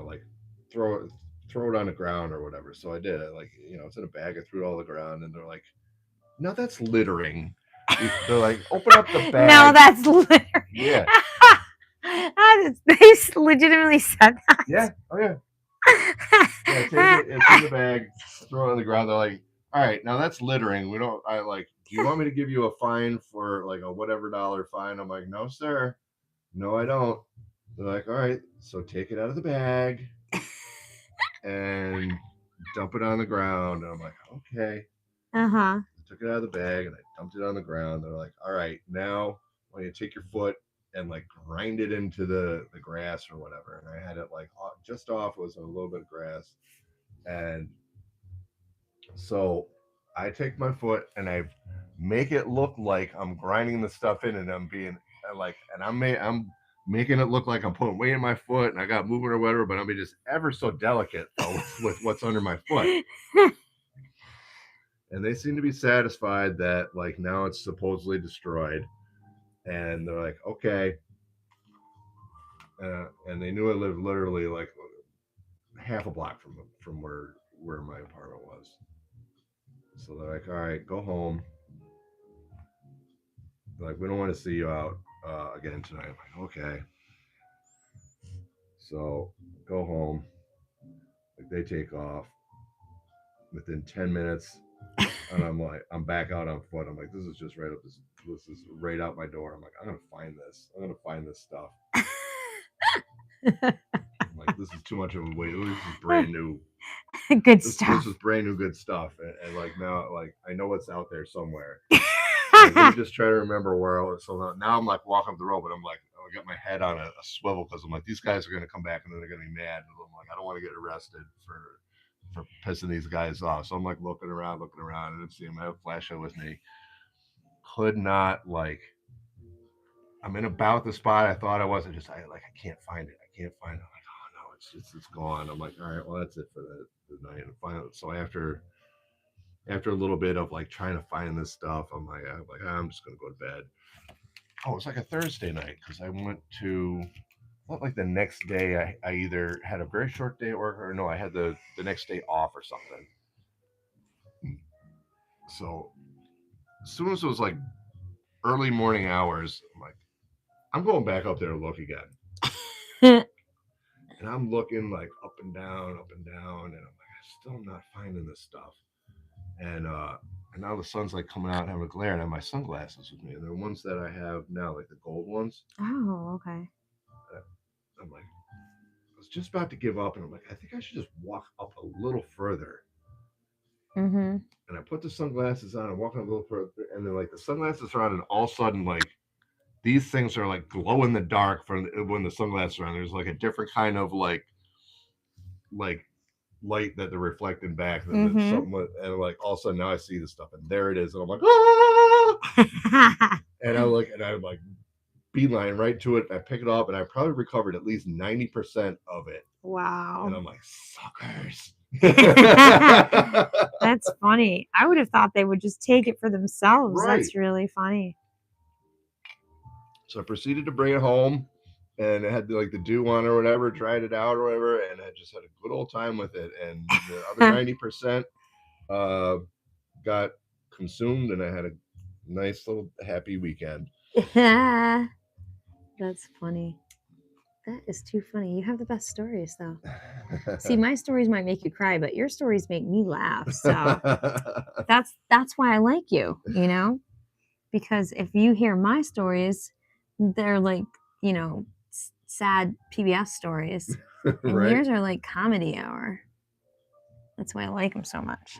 like throw it on the ground or whatever. So I did it. Like, it's in a bag. I threw it all on the ground, and they're like, "No, that's littering." They're like, "Open up the bag." No, that's littering. Yeah. They legitimately said that. Yeah. Oh yeah. Yeah, take it. It's in the bag. Throw it on the ground. They're like, "All right, now that's littering. We don't. Do you want me to give you a fine for like a whatever dollar fine?" I'm like, "No, sir. No, I don't." They're like, "All right, so take it out of the bag and dump it on the ground." And I'm like, "Okay." Uh-huh. I took it out of the bag and I dumped it on the ground. They're like, "All right, now when you take your foot and like grind it into the grass or whatever. And I had it like just off was a little bit of grass, and so I take my foot and I make it look like I'm grinding the stuff in, and I'm being like, and I'm making it look like I'm putting weight in my foot, and I got movement or whatever, but I'm being just ever so delicate though with what's under my foot. And they seem to be satisfied that like now it's supposedly destroyed, and they're like, okay. And they knew I lived literally like half a block from where my apartment was. So they're like, all right, go home. They're like, we don't want to see you out again tonight. I'm like, okay. So go home. Like they take off within 10 minutes, and I'm like, I'm back out on foot. I'm like, this is just right up this is right out my door. I'm like, I'm gonna find this. I'm gonna find this stuff. I'm like, this is too much of a wait. This is brand new. Good stuff. This is brand new good stuff. And like now, like I know it's out there somewhere. Like, let me just try to remember where I was. So now I'm like walking up the road, but I'm like, I got my head on a swivel because I'm like, these guys are going to come back and then they're going to be mad. And I'm like, I don't want to get arrested for pissing these guys off. So I'm like looking around, and didn't see him. I have a flashlight with me. Could not like. I'm in about the spot I thought I was. I can't find it. I can't find it. I'm like, oh no, it's gone. I'm like, all right, well that's it for the night. And finally, so after a little bit of like trying to find this stuff, I'm like, I'm just gonna go to bed. Oh, it was like a Thursday night because I went to not like the next day. I either had a very short day at work or no, I had the next day off or something. So as soon as it was like early morning hours, I'm like, I'm going back up there to look again. And I'm looking like up and down, and I'm like, I'm still not finding this stuff. And now the sun's like coming out and having a glare, and I have my sunglasses with me, and they're ones that I have now, like the gold ones. Oh, okay. I'm like, I was just about to give up, and I'm like, I think I should just walk up a little further. Mm-hmm. And I put the sunglasses on, and walking a little further, and then like the sunglasses are on, and all of a sudden like these things are like glow in the dark from when the sunglasses are on. There's like a different kind of like light that they're reflecting back, and something, and like all of a sudden now I see this stuff, and there it is, and I'm like, ah! and I'm like beeline right to it. And I pick it up, and I probably recovered at least 90% of it. Wow. And I'm like, suckers. That's funny. I would have thought they would just take it for themselves. Right. That's really funny. So I proceeded to bring it home, and it had like the dew on or whatever, tried it out or whatever, and I just had a good old time with it. And the other 90% got consumed, and I had a nice little happy weekend. That's funny. That is too funny. You have the best stories, though. See, my stories might make you cry, but your stories make me laugh. So that's why I like you, you know? Because if you hear my stories, they're like, you know, sad PBS stories. And right? Yours are like comedy hour. That's why I like them so much.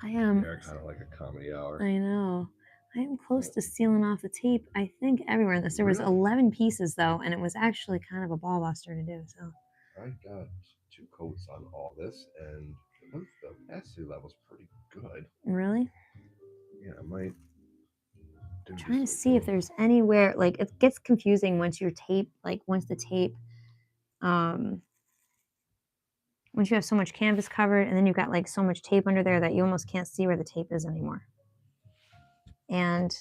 I am. They're kind of like a comedy hour. I know. I am close to sealing off the tape, I think, everywhere in this. There was 11 pieces, though, and it was actually kind of a ball buster to do. So I got 2 coats on all this, and the opacity level's pretty good. Really? Yeah, I might. I'm trying to see if there's anywhere, like, it gets confusing once your tape, like, once the tape, once you have so much canvas covered, and then you've got, like, so much tape under there that you almost can't see where the tape is anymore. And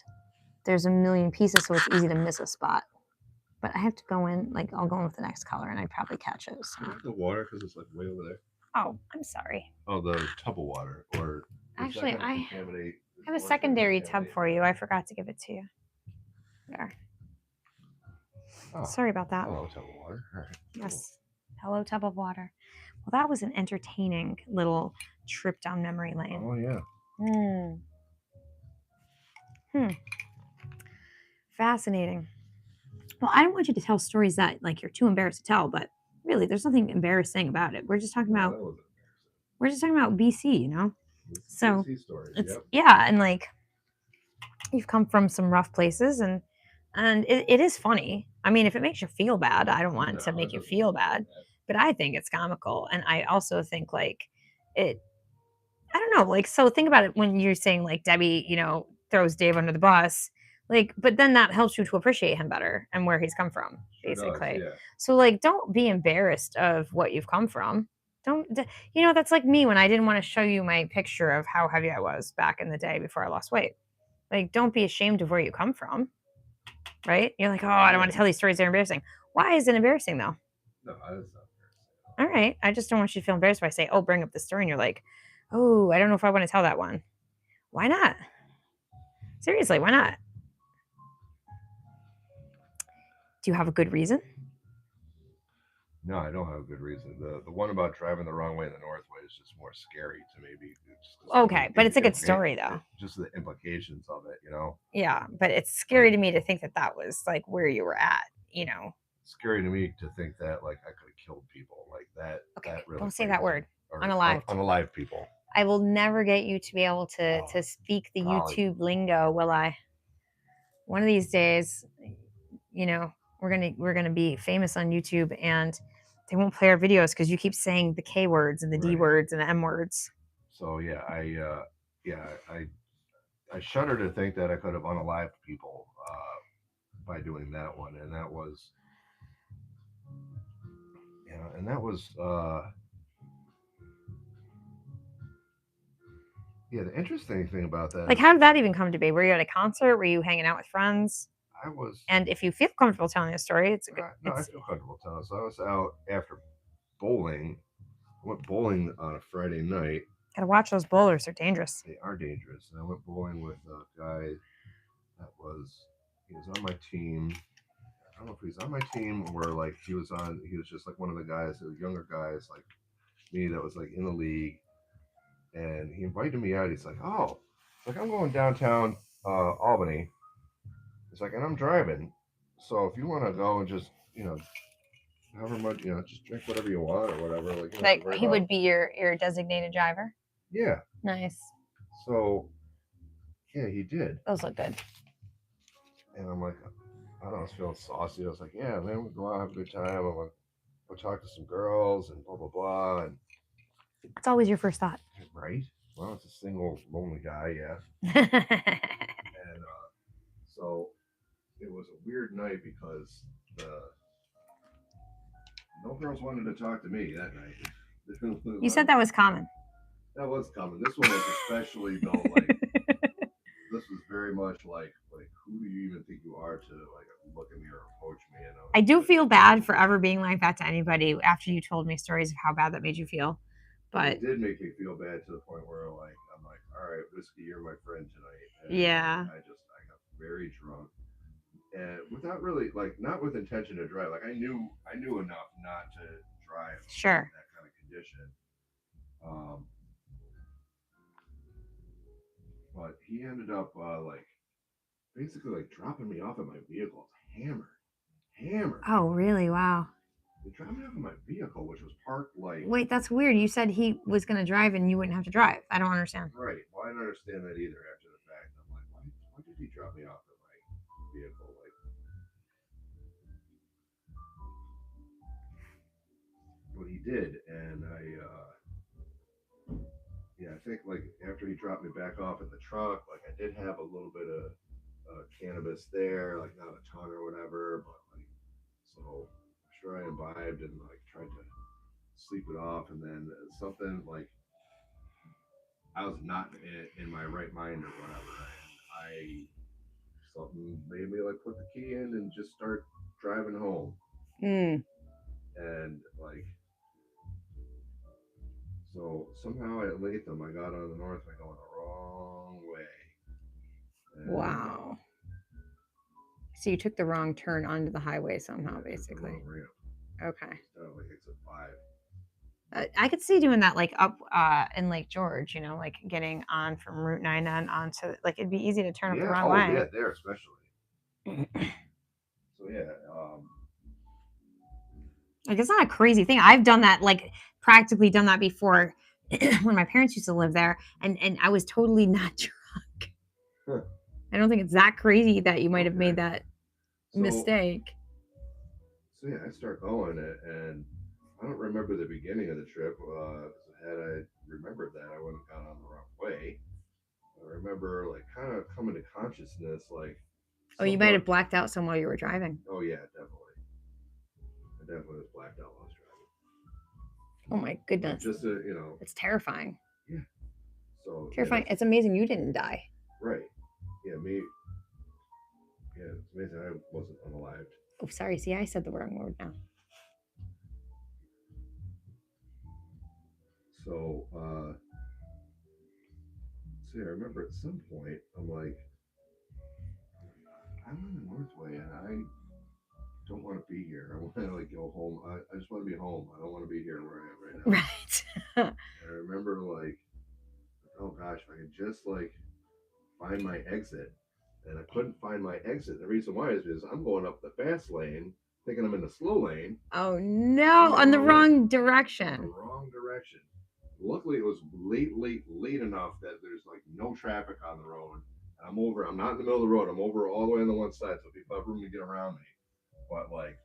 there's a million pieces, so it's easy to miss a spot. But I have to go in, like, I'll go in with the next color, and I'd probably catch it. So. The water, because it's, like, way over there. Oh, I'm sorry. Oh, the tub of water, or actually, I have a secondary tub for you. I forgot to give it to you. There. Oh, sorry about that. Hello, tub of water. All right. Yes. Hello, tub of water. Well, that was an entertaining little trip down memory lane. Oh, yeah. Fascinating. Well, I don't want you to tell stories that, like, you're too embarrassed to tell, but really, there's nothing embarrassing about it. We're just talking about BC, you know? So, BC stories, it's, yeah, and, like, you've come from some rough places, and And it is funny. I mean, if it makes you feel bad, I don't want to No, make it you doesn't feel make me bad, feel but I think it's comical. And I also think like it, I don't know, like, so think about it when you're saying like Debbie, you know, throws Dave under the bus, like, but then that helps you to appreciate him better and where he's come from, Sure does, basically. yeah. So like, don't be embarrassed of what you've come from. Don't, you know, that's like me when I didn't want to show you my picture of how heavy I was back in the day before I lost weight. Like, don't be ashamed of where you come from, right? You're like, oh, I don't want to tell these stories. They're embarrassing. Why is it embarrassing though? No, that's not embarrassing. All right. I just don't want you to feel embarrassed if I say, oh, bring up the story. And you're like, oh, I don't know if I want to tell that one. Why not? Seriously, why not? Do you have a good reason? No, I don't have a good reason. The one about driving the wrong way in the Northway is just more scary to me. Okay, but it's a good story though. Just the implications of it, you know. Yeah, but it's scary to me to think that that was like where you were at, you know. It's scary to me to think that like I could have killed people like that. Okay, that really don't say that word. Unalived. Unalive people. I will never get you to be able to speak the golly. YouTube lingo, will I? One of these days, you know, we're gonna be famous on YouTube, and they won't play our videos because you keep saying the K words and the D words and the M words. So yeah, I shudder to think that I could have unalived people by doing that one, and that was, yeah. The interesting thing about that, like, how did that even come to be? Were you at a concert? Were you hanging out with friends? I was. And if you feel comfortable telling a story, it's a good. No, I feel comfortable telling. So I was out after bowling. I went bowling on a Friday night. Gotta watch those bowlers; they're dangerous. They are dangerous. And I went bowling with a guy that he was on my team. I don't know if he's on my team or like he was just like one of the guys, the younger guys like me that was like in the league. And he invited me out. He's like, oh, like I'm going downtown Albany. He's like, and I'm driving. So if you want to go and just, however much, just drink whatever you want or whatever. Like he would be your designated driver. Yeah. Nice. So, yeah, he did. Those look good. And I'm like, I don't know, I was feeling saucy. I was like, yeah, man, we'll go out, have a good time. I'm like, go talk to some girls and blah, blah, blah. And it's always your first thought. Right? Well, it's a single, lonely guy, yeah. And so it was a weird night because no girls wanted to talk to me that night. You said that was common. That was common. This one was especially though, like this was very much like who do you even think you are to like look at me or approach me? And I do feel bad for ever being like that to anybody after you told me stories of how bad that made you feel. But it did make me feel bad to the point where like I'm like, all right, Whiskey, you're my friend tonight. And yeah. I got very drunk. And without really not with intention to drive. Like I knew enough not to drive. Sure. In that kind of condition. But he ended up basically dropping me off at my vehicle. Hammered. Oh, really? Wow. He dropped me off at my vehicle, which was parked like. Wait, that's weird. You said he was going to drive and you wouldn't have to drive. I don't understand. Right. Well, I don't understand that either after the fact. I'm like, why did he drop me off at my vehicle? But he did, and I think after he dropped me back off at the truck, I did have a little bit of cannabis there, not a ton or whatever, but so I'm sure I imbibed and tried to sleep it off, and then something I was not in my right mind or whatever, and something made me put the key in and just start driving home. And so somehow at Latham, I got on the Northway going the wrong way. And wow. So you took the wrong turn onto the highway somehow, basically. Okay. Exit 5. I could see doing that up in Lake George, getting on from Route 9 on onto it'd be easy to turn up the wrong way. Yeah, there especially. So yeah. It's not a crazy thing. I've done that, practically done that before when my parents used to live there, and I was totally not drunk. Huh. I don't think it's that crazy that you might have made that mistake. So yeah, I start going and I don't remember the beginning of the trip. Had I remembered that, I wouldn't have gone on the wrong way. I remember like kind of coming to consciousness, like. Oh, you might have blacked out some while you were driving. Oh yeah, definitely. I definitely was blacked out while I was driving. Oh my goodness! Just to, it's terrifying. Yeah. So terrifying. Yeah, it's amazing you didn't die. Right. Yeah, me. Yeah, it's amazing I wasn't unalived. Oh, sorry. See, I said the wrong word now. So, see, I remember at some point, I'm like, I'm in the Northway and I don't want to be here. I want to like go home. I just want to be home. I don't want to be here where I am right now. Right. And I remember like, oh gosh, if I could just like find my exit. And I couldn't find my exit. The reason why is because I'm going up the fast lane, thinking I'm in the slow lane. Oh no, on the wrong direction. The wrong direction. Luckily, it was late enough that there's like no traffic on the road. I'm not in the middle of the road. I'm over all the way on the one side, so people have room to get around me. But like,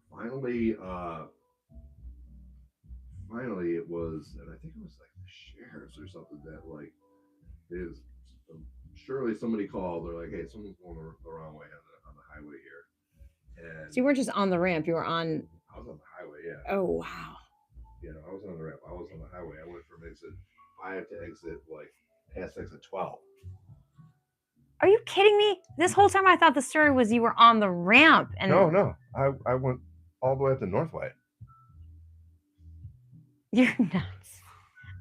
finally it was, and I think it was like the sheriffs or something that like is surely somebody called. They're like, hey, someone's going the wrong way on the highway here. And so you weren't just on the ramp, you were on. I was on the highway, yeah. Oh wow. Yeah, I was on the ramp. I was on the highway. I went from exit 5 to exit like past exit 12. Are you kidding me? This whole time I thought the story was you were on the ramp. And no. I went all the way up the Northway. You're nuts.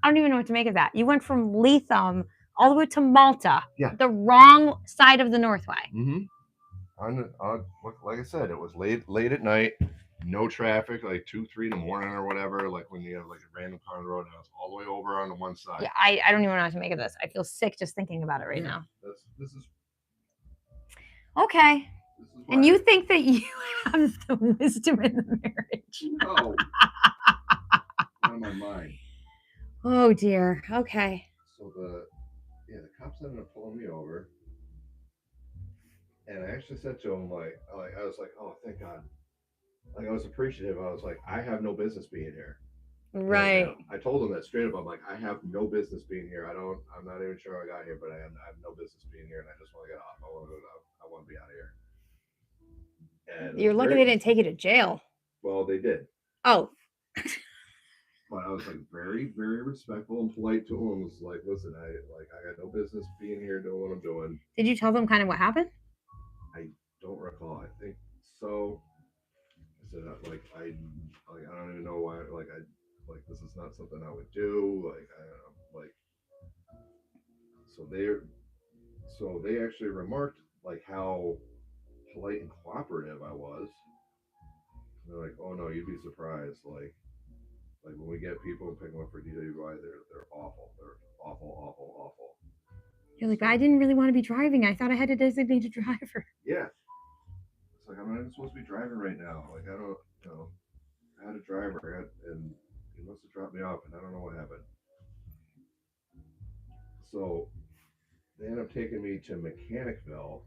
I don't even know what to make of that. You went from Leatham all the way to Malta. Yeah. The wrong side of the Northway. Mm-hmm. Like I said, it was late at night, no traffic, like 2-3 in the morning or whatever. Like when you have like a random car on the road, and I was all the way over on the one side. Yeah, I don't even know what to make of this. I feel sick just thinking about it right now. This is okay. And you think that you have the wisdom in the marriage? No. Out of my mind. Oh dear. Okay. So the cops ended up pulling me over. And I actually said to him, like I was like, oh, thank God. Like, I was appreciative. I was like, I have no business being here. Right. I told him that straight up. I'm like, I have no business being here. I'm not even sure I got here, but I have no business being here, and I just want to get off. I want to be out of here. And you're lucky they didn't take you to jail. Well, they did. Oh. But I was like very, very respectful and polite to him. I was like, listen, I got no business being here doing what I'm doing. Did you tell them kind of what happened? I don't recall. I think so. I said I don't even know why. This is not something I would do. So they actually remarked like how polite and cooperative I was. And they're like, oh no, you'd be surprised. Like when we get people and pick them up for DWI, they're awful. They're awful. You're like, I didn't really want to be driving. I thought I had a designated driver. Yeah. It's like, I'm not even supposed to be driving right now. Like, I don't, I had a driver and he must have dropped me off and I don't know what happened. So they ended up taking me to Mechanicville,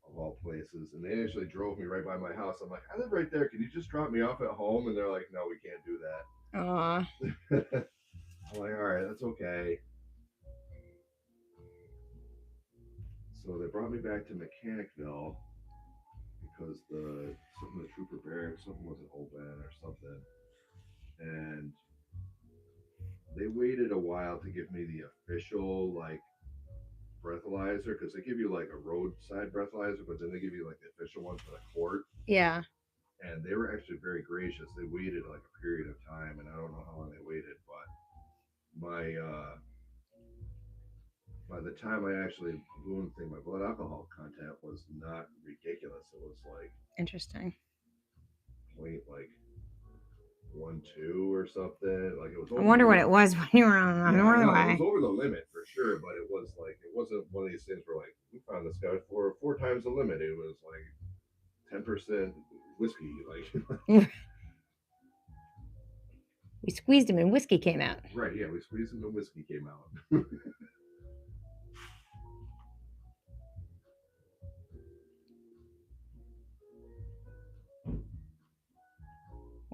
of all places, and they actually drove me right by my house. I'm like, I live right there. Can you just drop me off at home? And they're like, no, we can't do that. I'm like, all right, that's okay. So they brought me back to Mechanicville because the trooper barracks, something wasn't open or something. And they waited a while to give me the official like breathalyzer, because they give you like a roadside breathalyzer, but then they give you like the official one for the court. Yeah. And they were actually very gracious. They waited like a period of time, and I don't know how long they waited, but by the time I actually blew thing, my blood alcohol content was not ridiculous. It was like interesting. Point like 1.2 or something. Like it was. I wonder what it was when you were on the Northway. It was over the limit for sure, but it wasn't one of these things where like we found this guy for 4 times the limit. It was like 10% whiskey, like. We squeezed him and whiskey came out. Right, yeah, we squeezed him and whiskey came out.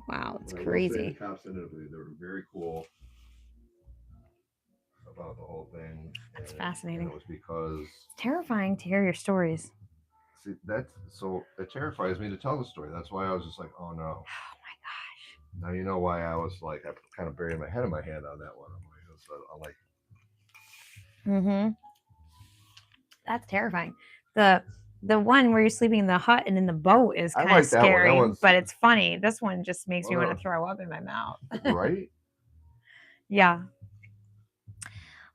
Wow, it's But I will say the crazy. cops in Italy, they were very cool about the whole thing. That's And fascinating. it was because It's terrifying to hear your stories. see that's so it terrifies me to tell the story. That's why I was just like, oh no. Oh my gosh. Now you know why I was like I kind of buried my head in my hand on that one. I'm like Mm-hmm. That's terrifying. The one where you're sleeping in the hut and in the boat is I kind of like that one. That scary, one's but it's funny. This one just makes me well, want to throw up in my mouth. right? Yeah.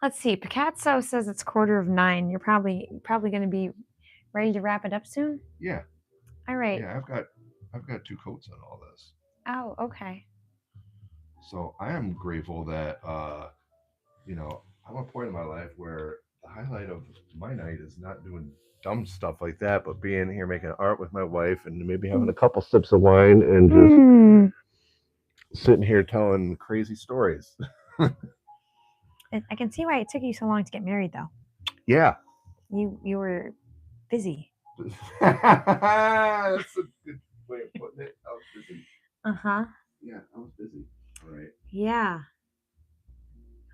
Let's see. Picasso says it's 9:15. You're probably going to be ready to wrap it up soon. Yeah. All right. Yeah, I've got 2 coats on all this. Oh, okay. So I am grateful that you know, I'm at a point in my life where the highlight of my night is not doing dumb stuff like that, but being here making art with my wife and maybe having a couple sips of wine and just sitting here telling crazy stories. I can see why it took you so long to get married, though. Yeah. You were busy. That's a good way of putting it. I was busy. Uh-huh. Yeah, I was busy. All right. Yeah.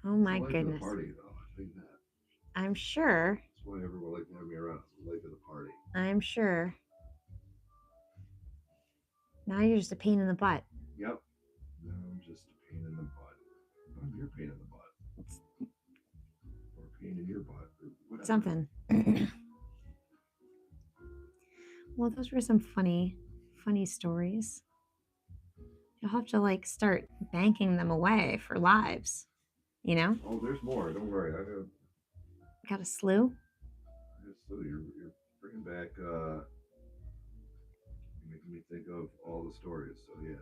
Oh my It's goodness. the party, though. I think that. I'm sure. That's why everyone liked to have me around. It's the life of the party. I'm sure. Now you're just a pain in the butt. Yep. No, I'm just a pain in the butt. I'm your pain in the butt. Or a pain in your butt. Or whatever. Something. Well, those were some funny stories. You'll have to like start banking them away for lives. You know? Oh, there's more. Don't worry. Got a slew? You're bringing back. You're making me think of all the stories. So yeah.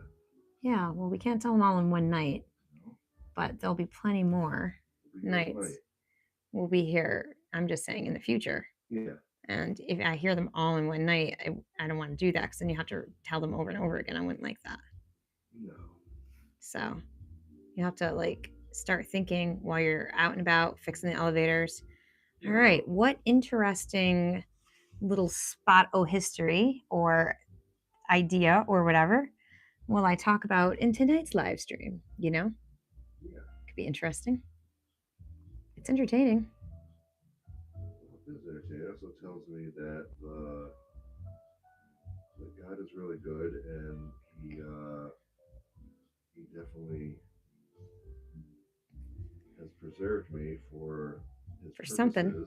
Yeah. Well, we can't tell them all in one night, No. but there'll be plenty more nights. We'll be here. I'm just saying in the future. Yeah. And if I hear them all in one night, I don't want to do that because then you have to tell them over and over again. I wouldn't like that. No. So you have to like start thinking while you're out and about fixing the elevators. Yeah. All right, what interesting little spot o history or idea or whatever will I talk about in tonight's live stream? You know, Yeah. Could be interesting. It's entertaining. It also tells me that God is really good, and he definitely has preserved me for his purposes. Something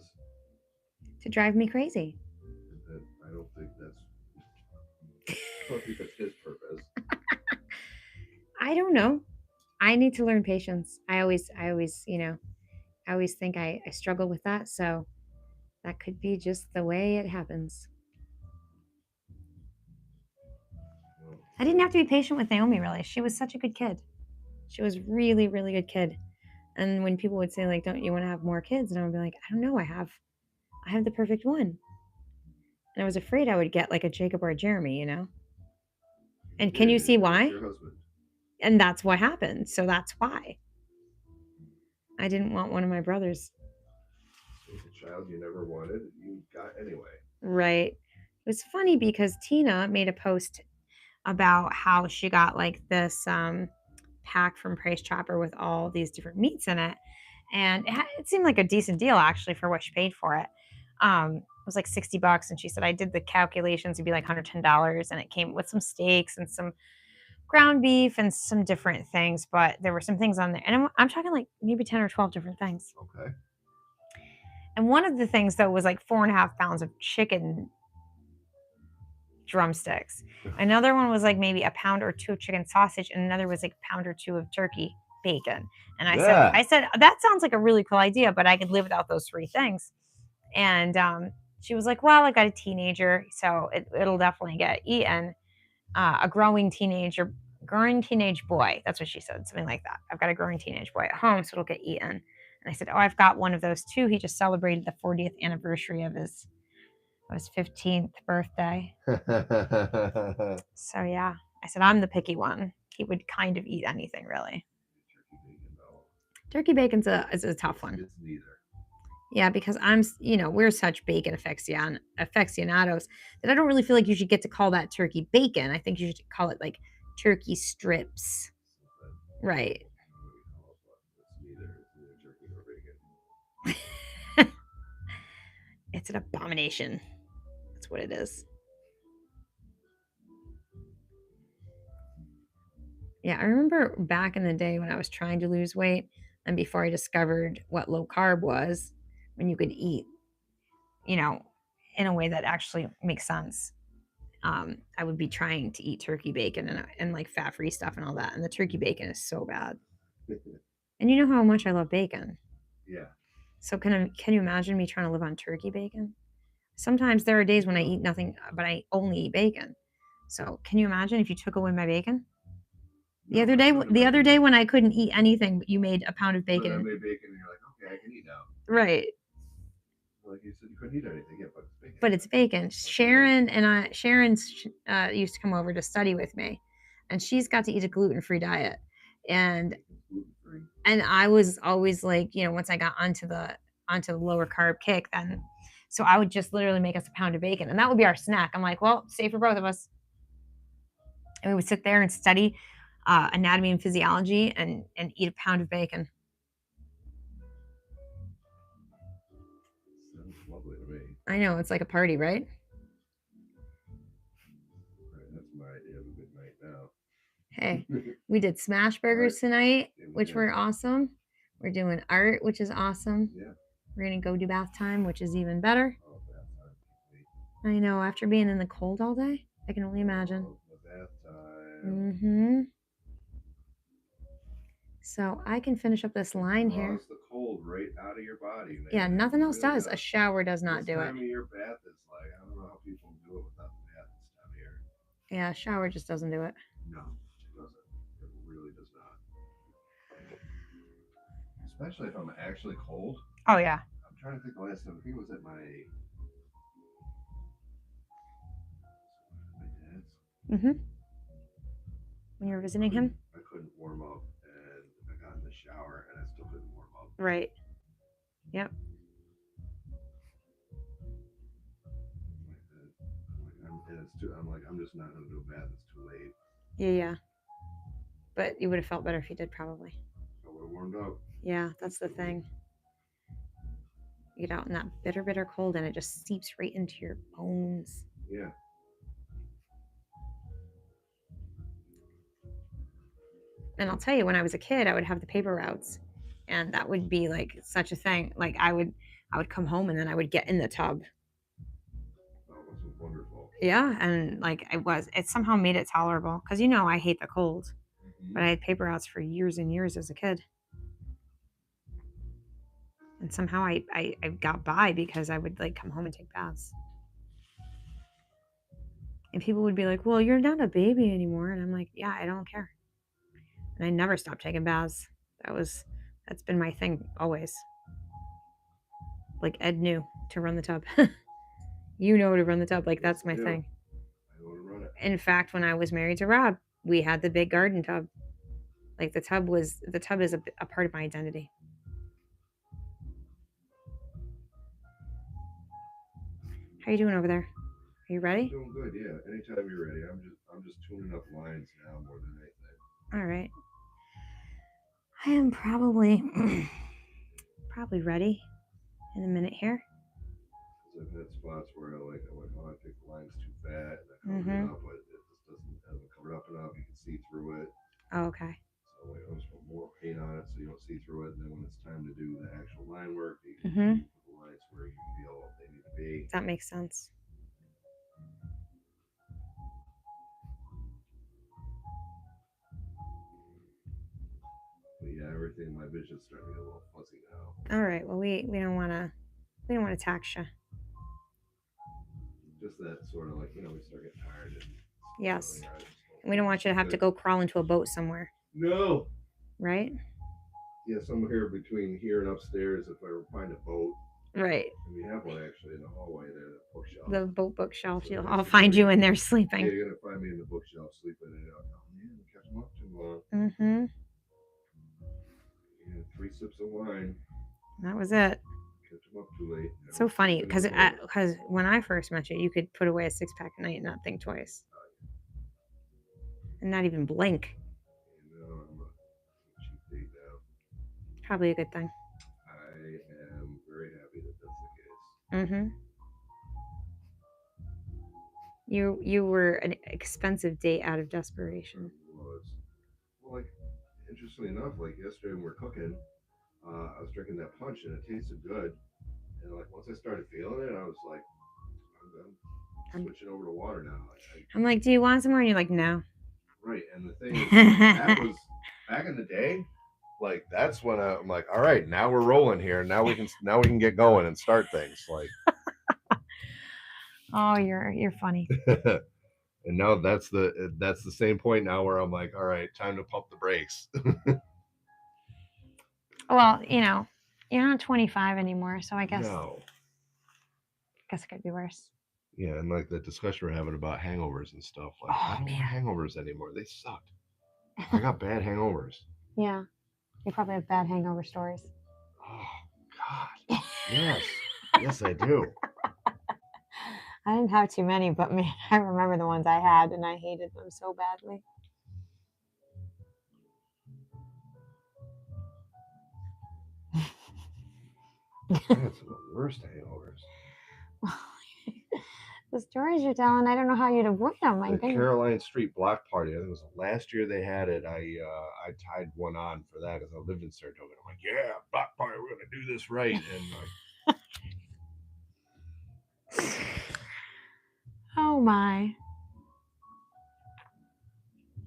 to drive me crazy. And I don't think that's his purpose. I don't know. I need to learn patience. I always think I struggle with that. So that could be just the way it happens. I didn't have to be patient with Naomi, really. She was such a good kid. She was really, really good kid. And when people would say, like, don't you want to have more kids? And I would be like, I don't know. I have the perfect one. And I was afraid I would get like a Jacob or a Jeremy, you know? And can you see why? Your husband. And that's what happened. So that's why. I didn't want one of my brothers. The child you never wanted, you got anyway. Right. It was funny because Tina made a post about how she got like this pack from Price Chopper with all these different meats in it. And it seemed like a decent deal actually for what she paid for it. It was like $60. And she said, I did the calculations, it'd be like $110. And it came with some steaks and some ground beef and some different things. But there were some things on there. And I'm talking like maybe 10 or 12 different things. Okay. And one of the things, though, was like 4.5 pounds of chicken drumsticks. Another one was like maybe a pound or two of chicken sausage, and another was like a pound or two of turkey bacon. And I said, that sounds like a really cool idea, but I could live without those 3 things. And she was like, well, I got a teenager, so it'll definitely get eaten. A growing teenage boy. That's what she said, something like that. I've got a growing teenage boy at home, so it'll get eaten. And I said, oh, I've got one of those too. He just celebrated the 40th anniversary of his 15th birthday. So yeah, I said, I'm the picky one. He would kind of eat anything, really. Turkey bacon's is a tough one. It's neither. Yeah, because we're such bacon aficionados that I don't really feel like you should get to call that turkey bacon. I think you should call it like turkey strips. Right. It's neither turkey nor bacon. It's an abomination. That's what it is. Yeah, I remember back in the day when I was trying to lose weight and before I discovered what low carb was, when you could eat, you know, in a way that actually makes sense. I would be trying to eat turkey bacon and like fat-free stuff and all that. And the turkey bacon is so bad. And you know how much I love bacon. Yeah. So can you imagine me trying to live on turkey bacon? Sometimes there are days when I eat nothing, but I only eat bacon. So can you imagine if you took away my bacon? The other day when I couldn't eat anything, but you made a pound of bacon. I made bacon, and you're like, okay, I can eat now. Right. Like you said, you couldn't eat anything, yeah, but it's bacon. But it's bacon. Sharon used to come over to study with me, and she's got to eat a gluten-free diet, and I was always like, once I got onto the lower carb kick, then so I would just literally make us a pound of bacon, and that would be our snack. I'm like, well, safe for both of us. And we would sit there and study anatomy and physiology and eat a pound of bacon. Sounds lovely to me. I know, it's like a party, right? Right, that's my idea of a good night now. Hey, we did smash burgers tonight, which were awesome. We're doing art, which is awesome. Yeah. We're gonna go do bath time, which is even better. Oh, bath time. I know, after being in the cold all day, I can only imagine. Oh, the bath time. Mm-hmm. So I can finish up this line here. Draws the cold right out of your body, man. Yeah, nothing else does. A shower does not do it. This time of year bath is like, I don't know how people do it without the bath this time of year. Yeah, a shower just doesn't do it. No, it doesn't. It really does not. Especially if I'm actually cold. Oh, yeah. I'm trying to think the last time. I think it was at my dad's. Mm-hmm. When you were visiting him? I couldn't warm up, and I got in the shower, and I still couldn't warm up. Right. Yep. I'm like, I'm just not going to do a bath. It's too late. Yeah. But you would have felt better if you did, probably. I would have warmed up. Yeah, that's the thing. You get out in that bitter, bitter cold, and it just seeps right into your bones. Yeah. And I'll tell you, when I was a kid, I would have the paper routes, and that would be like such a thing. Like I would come home, and then I would get in the tub. Oh, this was wonderful. Yeah, and like it somehow made it tolerable because I hate the cold, but I had paper routes for years and years as a kid, and somehow I got by because I would like come home and take baths. And people would be like, well, you're not a baby anymore. And I'm like, yeah, I don't care. And I never stopped taking baths. That's been my thing always. Like Ed knew to run the tub. You know to run the tub. Like that's my thing. I know to run it. In fact, when I was married to Rob, we had the big garden tub. Like the tub is a part of my identity. How you doing over there? Are you ready? I'm doing good, yeah. Anytime you're ready. I'm just tuning up lines now more than anything. All right. I am probably ready in a minute here. Because I've had spots where I think the line's too fat and I cover it up, but it just doesn't cover it up enough. You can see through it. Oh, okay. So I just put more paint on it so you don't see through it. And then when it's time to do the actual line work, you can put the lines where you feel they need to be. That makes sense. But yeah, everything, my vision's starting to get a little fuzzy now. All right. Well, we don't want to tax you. Just that sort of like, we start getting tired. Yes. And we don't want you to have to go crawl into a boat somewhere. No. Right? Yeah, somewhere between here and upstairs if I find a boat. Right. And we have one actually in the hallway there, the bookshelf. The boat bookshelf. So I'll find you in there sleeping. Yeah, you're going to find me in the bookshelf sleeping. And oh man, catch them up too long. Mm-hmm. Yeah, 3 sips of wine. That was it. Catch them up too late. So funny because when I first met you, you could put away a 6-pack a night and not think twice. and not even blink. You know, I'm a cheap date now. Probably a good thing. I am very happy that that's the case. Mm-hmm. You were an expensive date out of desperation. It was. Well, like, interestingly enough, like yesterday when we were cooking, I was drinking that punch and it tasted good. And like once I started feeling it, I was like, I'm switching over to water now. I'm like, do you want some more? And you're like, no. Right, and the thing is, that was back in the day. Like that's when I'm like, all right, now we're rolling here. Now we can get going and start things. Like, oh, you're funny. And now that's the same point now where I'm like, all right, time to pump the brakes. Well, you know, you're not 25 anymore, so I guess No. it could be worse. Yeah, and like the discussion we're having about hangovers and stuff. Like, I don't want hangovers anymore. They suck. I got bad hangovers. Yeah, you probably have bad hangover stories. Oh God. Yes. Yes, I do. I didn't have too many, but man, I remember the ones I had, and I hated them so badly. I had some of the worst hangovers. The stories you're telling, I don't know how you'd avoid them. The Caroline Street Block Party. I think it was last year they had it. I tied one on for that because I lived in Saratoga. I'm like, yeah, block party. We're gonna do this right. And oh my.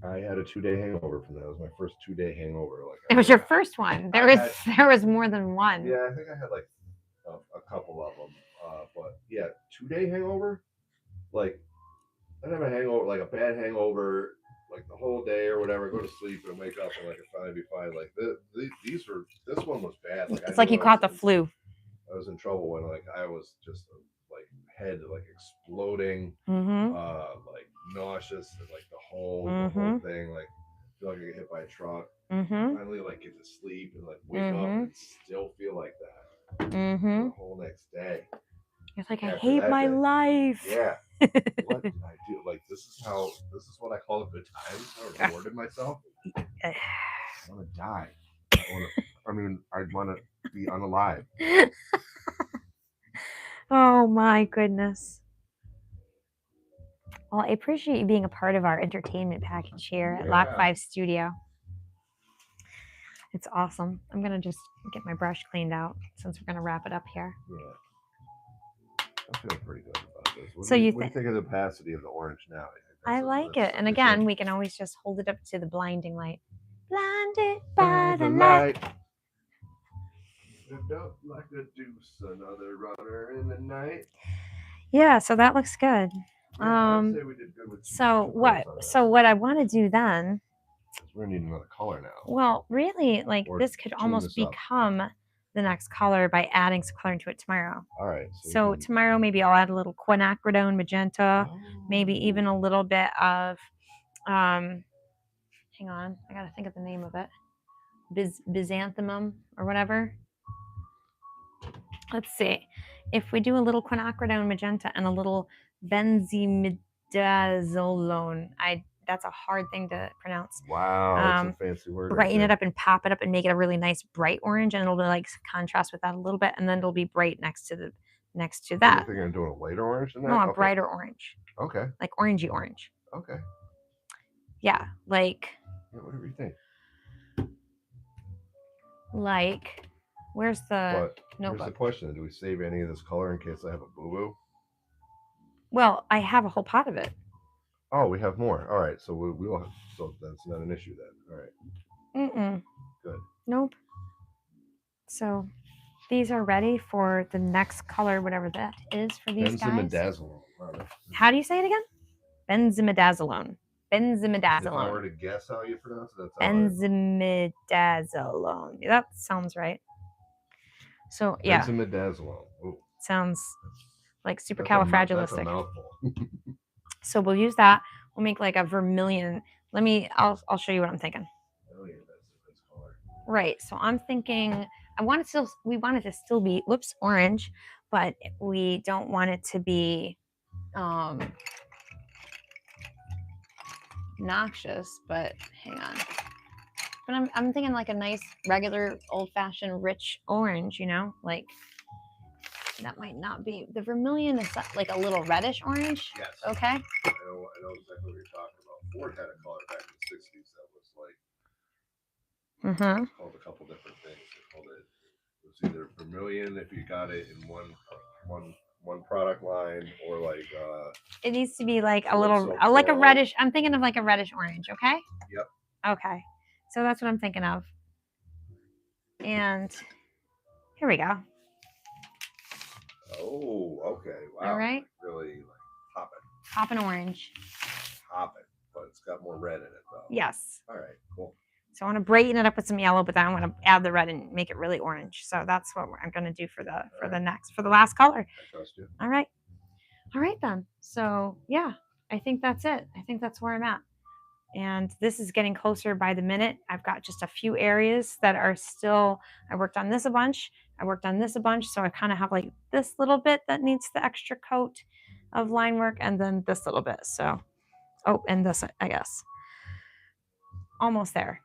I had a 2-day hangover from that. It was my first 2-day hangover. Like it was your first one. There was more than one. Yeah, I think I had like a couple of them. But yeah, 2-day hangover. Like I have a hangover, like a bad hangover, like the whole day or whatever. Go to sleep and wake up and like it's finally be fine. Like this one was bad. Like it's like you caught the flu. I was in trouble when like I was just like head like exploding, like nauseous, and like the whole thing. Like feel like I get hit by a truck. Finally, like get to sleep and like wake up and still feel like that the whole next day. It's like I hate my life. Yeah. What did I do? Like this is what I call a good time. I rewarded myself. I want to die. I'd want to be unalive. Oh my goodness. Well, I appreciate you being a part of our entertainment package here at Lock 5 Studio. It's awesome. I'm going to just get my brush cleaned out since we're going to wrap it up here. Yeah. I feel pretty good about this. What do you think of the opacity of the orange now? I like it. And again, we can always just hold it up to the blinding light. Blinded by the light. Lift up like a deuce, another runner in the night. Yeah, so that looks good. I'd say we did good with so what I want to do then, we're gonna need another color now. Well, really, like this could almost become the next color by adding some color into it tomorrow. All right. So tomorrow maybe I'll add a little quinacridone magenta, maybe even a little bit of hang on, I gotta think of the name of it. Byzanthemum or whatever. Let's see. If we do a little quinacridone magenta and a little benzimidazolone, that's a hard thing to pronounce. Wow, that's a fancy word. Brighten it up and pop it up and make it a really nice bright orange, and it'll like contrast with that a little bit, and then it'll be bright next to that. You think I'm doing a lighter orange than that? No, a brighter orange. Okay. Like orangey orange. Okay. Yeah, like. Yeah, whatever you think. Like, where's the notebook? Here's the question: do we save any of this color in case I have a boo-boo? Well, I have a whole pot of it. Oh, we have more. All right, so we will. So that's not an issue then. All right. Good. Nope. So these are ready for the next color, whatever that is for these guys. Benzimidazolone. How do you say it again? Benzimidazolone. Benzimidazolone. If I were to guess how you pronounce it, that's Benzimidazolone. That sounds right. So yeah. Benzimidazolone. Ooh. Sounds like supercalifragilistic. That's a mouthful. So we'll use that. We'll make like a vermilion. I'll show you what I'm thinking. Oh yeah, that's a nice color. Right. So I'm thinking we want it to still be orange, but we don't want it to be noxious, but hang on. But I'm thinking like a nice, regular, old-fashioned, rich orange, you know? Like, that might not be. The vermilion is like a little reddish orange. Yes. Okay. I know exactly what you're talking about. Ford had a color back in the 60s that was like, it's called a couple different things. They called it was either vermilion if you got it in one product line, or like it needs to be like a little like a reddish. I'm thinking of like a reddish orange. Okay. Yep. Okay, so that's what I'm thinking of. And here we go. Oh, okay. Wow. All right. Really like popping orange. Popping, but it's got more red in it though. Yes. All right, cool. So I want to brighten it up with some yellow, but then I want to add the red and make it really orange. So that's what I'm going to do for the last color. I trust you. All right. All right then. So yeah, I think that's it. I think that's where I'm at. And this is getting closer by the minute. I've got just a few areas that are still, I worked on this a bunch. I worked on this a bunch. So I kind of have like this little bit that needs the extra coat of line work, and then this little bit. So, oh, and this, I guess. Almost there.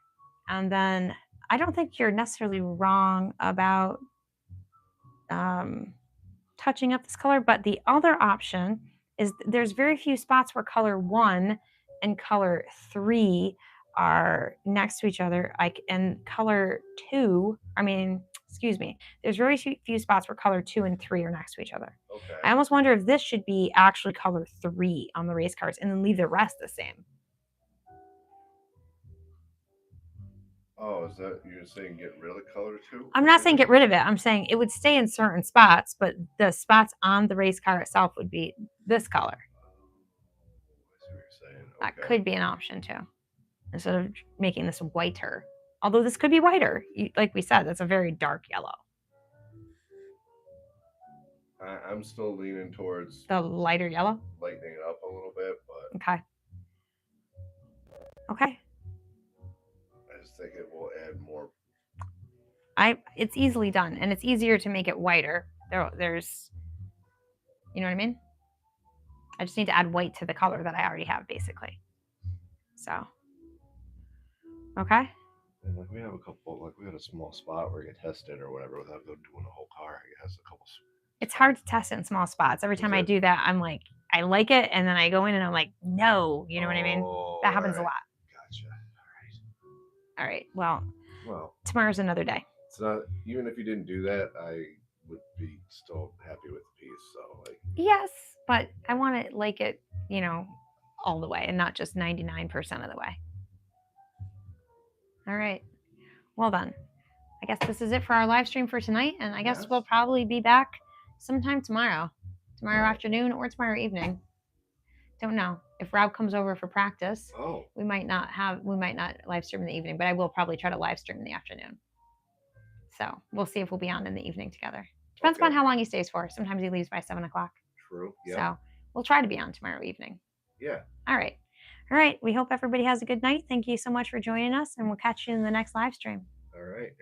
And then I don't think you're necessarily wrong about touching up this color, but the other option is there's very few spots where color 1 and color 3 are next to each other. And color 2, there's very few spots where color 2 and 3 are next to each other. Okay. I almost wonder if this should be actually color 3 on the race cards and then leave the rest the same. Oh, is that you're saying get rid of color 2? I'm not saying get rid of it. I'm saying it would stay in certain spots, but the spots on the race car itself would be this color. That could be an option too, instead of making this whiter. Although this could be whiter. Like we said, that's a very dark yellow. I'm still leaning towards the lighter yellow. Lightening it up a little bit, but okay. Okay. I just think it will add more. It's easily done, and it's easier to make it whiter. There's, you know what I mean? I just need to add white to the color that I already have, basically. So, okay. And like we have a couple, like we had a small spot where you can test it or whatever without doing the whole car. It has a couple. It's hard to test it in small spots. Every time I do that, I'm like, I like it, and then I go in and I'm like, no, you know what I mean? That happens a lot. Gotcha. All right. Well, tomorrow's another day. It's not, even if you didn't do that, I would be still happy with the piece. So like. Yes, but I want to like it, you know, all the way and not just 99% of the way. All right. Well done. I guess this is it for our live stream for tonight, and I guess we'll probably be back sometime tomorrow afternoon or tomorrow evening. Don't know. If Rob comes over for practice, we might not live stream in the evening, but I will probably try to live stream in the afternoon. So we'll see if we'll be on in the evening together. Depends upon how long he stays for. Sometimes he leaves by 7 o'clock. True. Yeah. So we'll try to be on tomorrow evening. Yeah. All right. All right. We hope everybody has a good night. Thank you so much for joining us, and we'll catch you in the next live stream. All right.